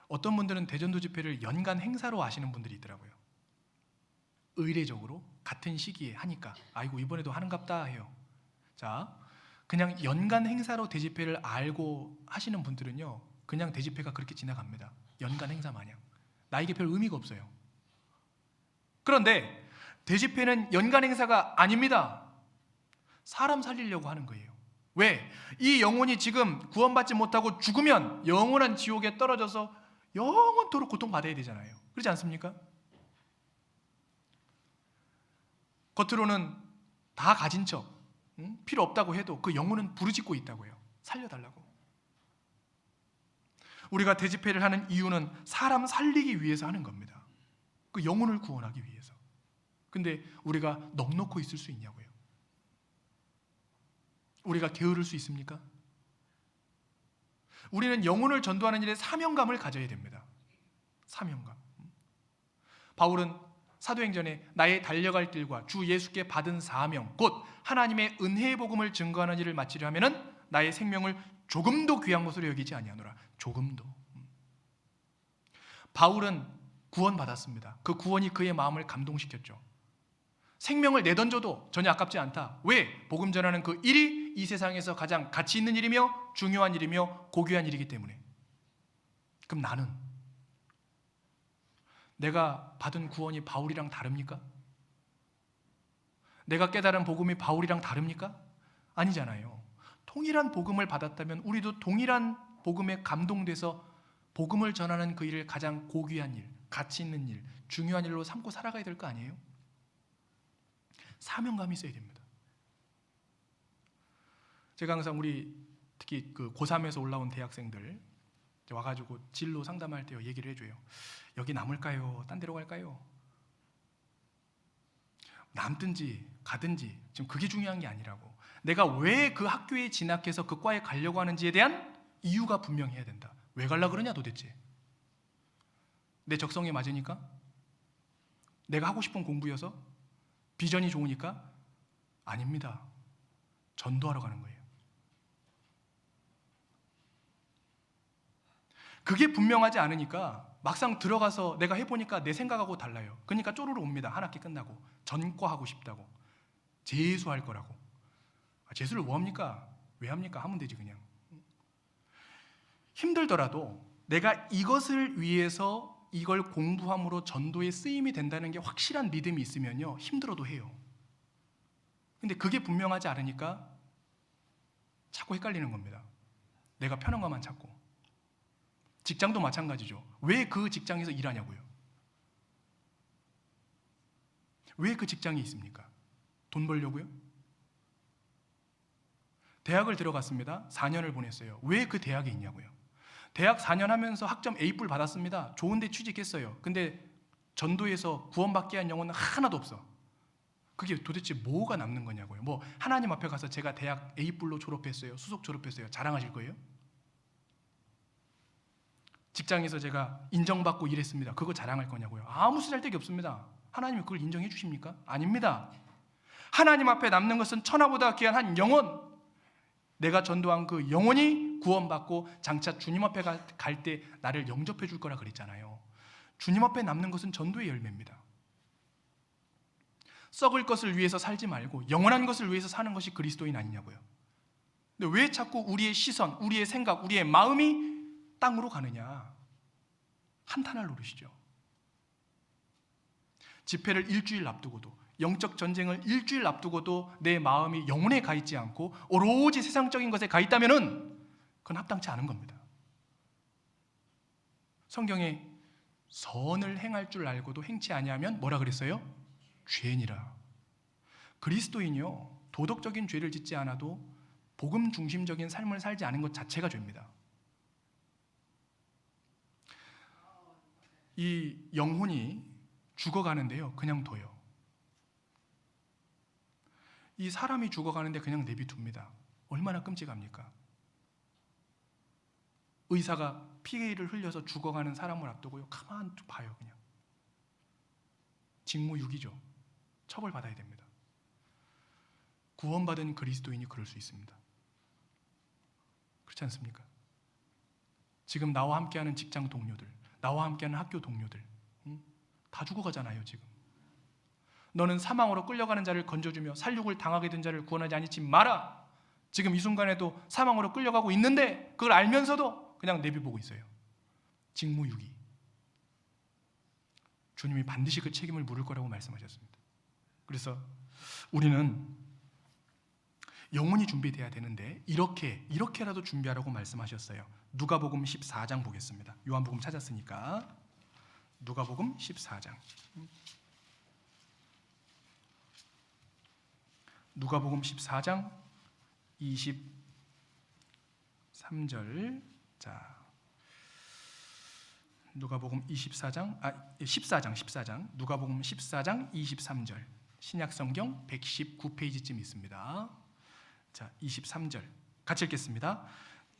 어떤 분들은 대전도 집회를 연간 행사로 아시는 분들이 있더라고요. 의례적으로 같은 시기에 하니까 아이고 이번에도 하는갑다 해요. 자, 그냥 연간 행사로 대집회를 알고 하시는 분들은요, 그냥 대집회가 그렇게 지나갑니다. 연간 행사 마냥. 나에게 별 의미가 없어요. 그런데 대집회는 연간 행사가 아닙니다. 사람 살리려고 하는 거예요. 왜? 이 영혼이 지금 구원받지 못하고 죽으면 영원한 지옥에 떨어져서 영원토록 고통받아야 되잖아요. 그렇지 않습니까? 겉으로는 다 가진 척, 필요 없다고 해도 그 영혼은 부르짖고 있다고요. 살려달라고. 우리가 대집회를 하는 이유는 사람 살리기 위해서 하는 겁니다. 그 영혼을 구원하기 위해서. 근데 우리가 넋놓고 있을 수 있냐고요. 우리가 게으를 수 있습니까? 우리는 영혼을 전도하는 일에 사명감을 가져야 됩니다. 사명감. 바울은 사도행전에 나의 달려갈 길과 주 예수께 받은 사명, 곧 하나님의 은혜의 복음을 증거하는 일을 마치려 하면은 나의 생명을 조금도 귀한 것으로 여기지 아니하노라. 조금도. 바울은 구원받았습니다. 그 구원이 그의 마음을 감동시켰죠. 생명을 내던져도 전혀 아깝지 않다. 왜? 복음 전하는 그 일이 이 세상에서 가장 가치 있는 일이며 중요한 일이며 고귀한 일이기 때문에. 그럼 나는 내가 받은 구원이 바울이랑 다릅니까? 내가 깨달은 복음이 바울이랑 다릅니까? 아니잖아요. 동일한 복음을 받았다면 우리도 동일한 복음에 감동돼서 복음을 전하는 그 일을 가장 고귀한 일, 가치 있는 일, 중요한 일로 삼고 살아가야 될 거 아니에요? 사명감이 있어야 됩니다. 제가 항상 우리 특히 그 고3에서 올라온 대학생들 와가지고 진로 상담할 때 얘기를 해줘요. 여기 남을까요? 딴 데로 갈까요? 남든지 가든지 지금 그게 중요한 게 아니라고. 내가 왜 그 학교에 진학해서 그 과에 가려고 하는지에 대한 이유가 분명해야 된다. 왜 가려고 그러냐 도대체? 내 적성에 맞으니까? 내가 하고 싶은 공부여서? 비전이 좋으니까? 아닙니다. 전도하러 가는 거예요. 그게 분명하지 않으니까 막상 들어가서 내가 해보니까 내 생각하고 달라요. 그러니까 쪼르르 옵니다. 한 학기 끝나고 전과하고 싶다고, 재수할 거라고. 재수를 뭐 합니까? 왜 합니까? 하면 되지 그냥. 힘들더라도 내가 이것을 위해서 이걸 공부함으로 전도에 쓰임이 된다는 게 확실한 믿음이 있으면요, 힘들어도 해요. 근데 그게 분명하지 않으니까 자꾸 헷갈리는 겁니다. 내가 편한 것만 찾고. 직장도 마찬가지죠. 왜 그 직장에서 일하냐고요? 왜 그 직장이 있습니까? 돈 벌려고요? 대학을 들어갔습니다. 4년을 보냈어요. 왜 그 대학에 있냐고요? 대학 4년 하면서 학점 A+ 받았습니다. 좋은데 취직했어요. 근데 전도에서 구원받게 한 영혼은 하나도 없어. 그게 도대체 뭐가 남는 거냐고요? 뭐 하나님 앞에 가서 제가 대학 A+로 졸업했어요. 수석 졸업했어요. 자랑하실 거예요? 직장에서 제가 인정받고 일했습니다. 그거 자랑할 거냐고요? 아무 쓰잘데기 없습니다. 하나님이 그걸 인정해 주십니까? 아닙니다. 하나님 앞에 남는 것은 천하보다 귀한 한 영혼, 내가 전도한 그 영혼이 구원받고 장차 주님 앞에 갈 때 나를 영접해 줄 거라 그랬잖아요. 주님 앞에 남는 것은 전도의 열매입니다. 썩을 것을 위해서 살지 말고 영원한 것을 위해서 사는 것이 그리스도인 아니냐고요. 근데 왜 자꾸 우리의 시선, 우리의 생각, 우리의 마음이 땅으로 가느냐? 한탄할 노릇이죠. 집회를 일주일 앞두고도, 영적 전쟁을 일주일 앞두고도 내 마음이 영혼에 가 있지 않고 오로지 세상적인 것에 가 있다면은 그건 합당치 않은 겁니다. 성경에 선을 행할 줄 알고도 행치 아니하면 뭐라 그랬어요? 죄니라. 그리스도인이요, 도덕적인 죄를 짓지 않아도 복음 중심적인 삶을 살지 않은 것 자체가 죄입니다. 이 영혼이 죽어가는데요, 그냥 둬요. 이 사람이 죽어가는데 그냥 내비둡니다. 얼마나 끔찍합니까? 의사가 피를 흘려서 죽어가는 사람을 앞두고요, 가만 봐요. 그냥 직무유기죠. 처벌받아야 됩니다. 구원받은 그리스도인이 그럴 수 있습니다. 그렇지 않습니까? 지금 나와 함께하는 직장 동료들, 나와 함께하는 학교 동료들, 다 죽어가잖아요. 지금 너는 사망으로 끌려가는 자를 건져주며 살육을 당하게 된 자를 구원하지 아니치 마라. 지금 이 순간에도 사망으로 끌려가고 있는데 그걸 알면서도 그냥 내비보고 있어요. 직무유기. 주님이 반드시 그 책임을 물을 거라고 말씀하셨습니다. 그래서 우리는 영혼이 준비돼야 되는데 이렇게라도 준비하라고 말씀하셨어요. 누가복음 14장 보겠습니다. 요한복음 찾았으니까 누가복음 14장. 누가복음 14장 23절. 자, 누가복음 14장 누가복음 14장 23절. 신약성경 119페이지쯤 있습니다. 자, 23절 같이 읽겠습니다.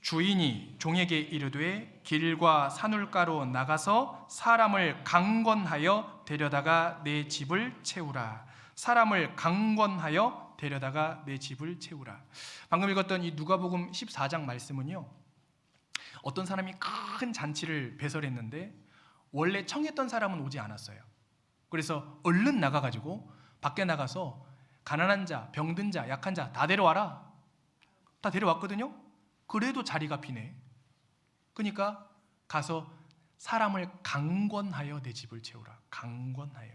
주인이 종에게 이르되 길과 산울가로 나가서 사람을 강권하여 데려다가 내 집을 채우라. 사람을 강권하여 데려다가 내 집을 채우라. 방금 읽었던 이 누가복음 14장 말씀은요, 어떤 사람이 큰 잔치를 배설했는데 원래 청했던 사람은 오지 않았어요. 그래서 얼른 나가가지고 밖에 나가서 가난한 자, 병든 자, 약한 자 다 데려와라. 다 데려왔거든요. 그래도 자리가 비네. 그러니까 가서 사람을 강권하여 내 집을 채우라. 강권하여.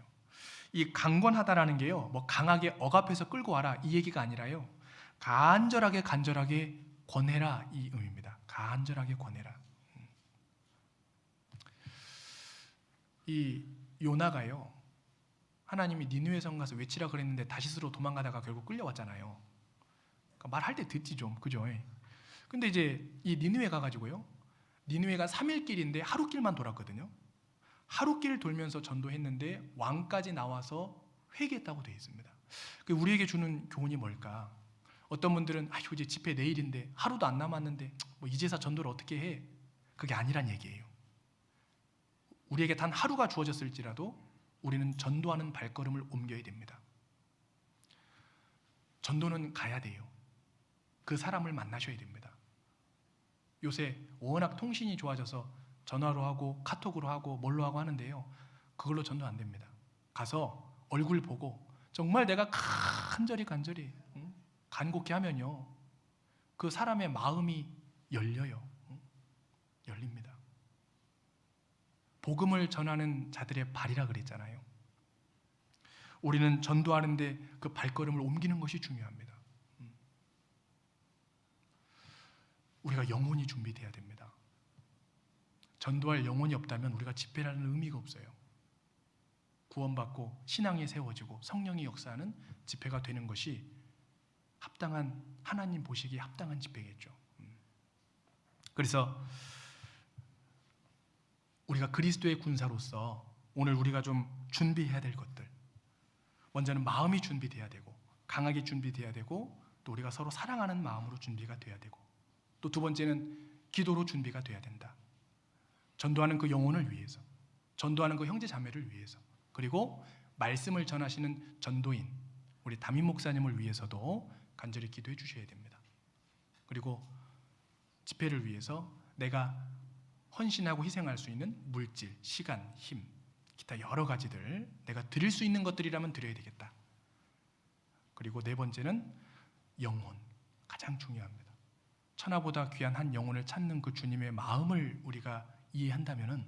이 강권하다라는 게요, 뭐 강하게 억압해서 끌고 와라 이 얘기가 아니라요, 간절하게 권해라 이 의미입니다. 간절하게 권해라. 이 요나가요, 하나님이 니느웨 성 가서 외치라 그랬는데 다시스로 도망가다가 결국 끌려왔잖아요. 그러니까 말할 때 듣지 좀, 그죠? 근데 이제 이 니느웨 가가지고요, 니느웨가 3일 길인데 하루 길만 돌았거든요. 하루 길 돌면서 전도했는데 왕까지 나와서 회개했다고 되어 있습니다. 우리에게 주는 교훈이 뭘까? 어떤 분들은 이제 집회 내일인데 하루도 안 남았는데 뭐 이제서 전도를 어떻게 해? 그게 아니란 얘기예요. 우리에게 단 하루가 주어졌을지라도 우리는 전도하는 발걸음을 옮겨야 됩니다. 전도는 가야 돼요. 그 사람을 만나셔야 됩니다. 요새 워낙 통신이 좋아져서 전화로 하고 카톡으로 하고 뭘로 하고 하는데요, 그걸로 전도 안 됩니다. 가서 얼굴 보고 정말 내가 간절히 간곡히 하면요, 그 사람의 마음이 열려요. 열립니다. 복음을 전하는 자들의 발이라 그랬잖아요. 우리는 전도하는데 그 발걸음을 옮기는 것이 중요합니다. 우리가 영혼이 준비돼야 됩니다. 전도할 영혼이 없다면 우리가 집회라는 의미가 없어요. 구원받고 신앙이 세워지고 성령이 역사하는 집회가 되는 것이 합당한, 하나님 보시기에 합당한 집회겠죠. 그래서 우리가 그리스도의 군사로서 오늘 우리가 좀 준비해야 될 것들, 먼저는 마음이 준비돼야 되고 강하게 준비돼야 되고, 또 우리가 서로 사랑하는 마음으로 준비가 돼야 되고, 또 두 번째는 기도로 준비가 돼야 된다. 전도하는 그 영혼을 위해서, 전도하는 그 형제 자매를 위해서, 그리고 말씀을 전하시는 전도인 우리 담임 목사님을 위해서도 간절히 기도해 주셔야 됩니다. 그리고 집회를 위해서 내가 헌신하고 희생할 수 있는 물질, 시간, 힘, 기타 여러 가지들 내가 드릴 수 있는 것들이라면 드려야 되겠다. 그리고 네 번째는 영혼, 가장 중요합니다. 천하보다 귀한 한 영혼을 찾는 그 주님의 마음을 우리가 이해한다면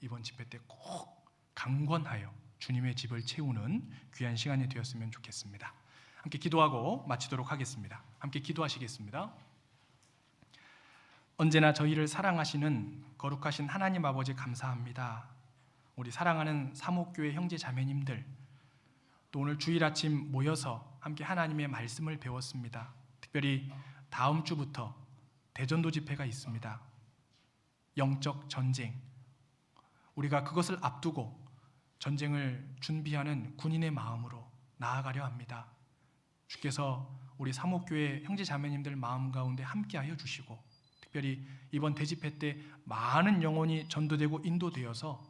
이번 집회 때 꼭 강권하여 주님의 집을 채우는 귀한 시간이 되었으면 좋겠습니다. 함께 기도하고 마치도록 하겠습니다. 함께 기도하시겠습니다. 언제나 저희를 사랑하시는 거룩하신 하나님 아버지 감사합니다. 우리 사랑하는 사목교회 형제 자매님들, 또 오늘 주일 아침 모여서 함께 하나님의 말씀을 배웠습니다. 특별히 다음 주부터 대전도 집회가 있습니다. 영적 전쟁, 우리가 그것을 앞두고 전쟁을 준비하는 군인의 마음으로 나아가려 합니다. 주께서 우리 사목교회 형제 자매님들 마음 가운데 함께하여 주시고, 특별히 이번 대집회 때 많은 영혼이 전도되고 인도되어서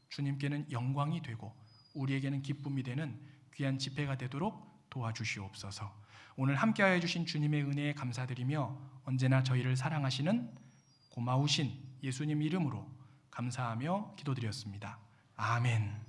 주님께는 영광이 되고 우리에게는 기쁨이 되는 귀한 집회가 되도록 도와주시옵소서. 오늘 함께하여 주신 주님의 은혜에 감사드리며 언제나 저희를 사랑하시는 고마우신 예수님 이름으로 감사하며 기도드렸습니다. 아멘.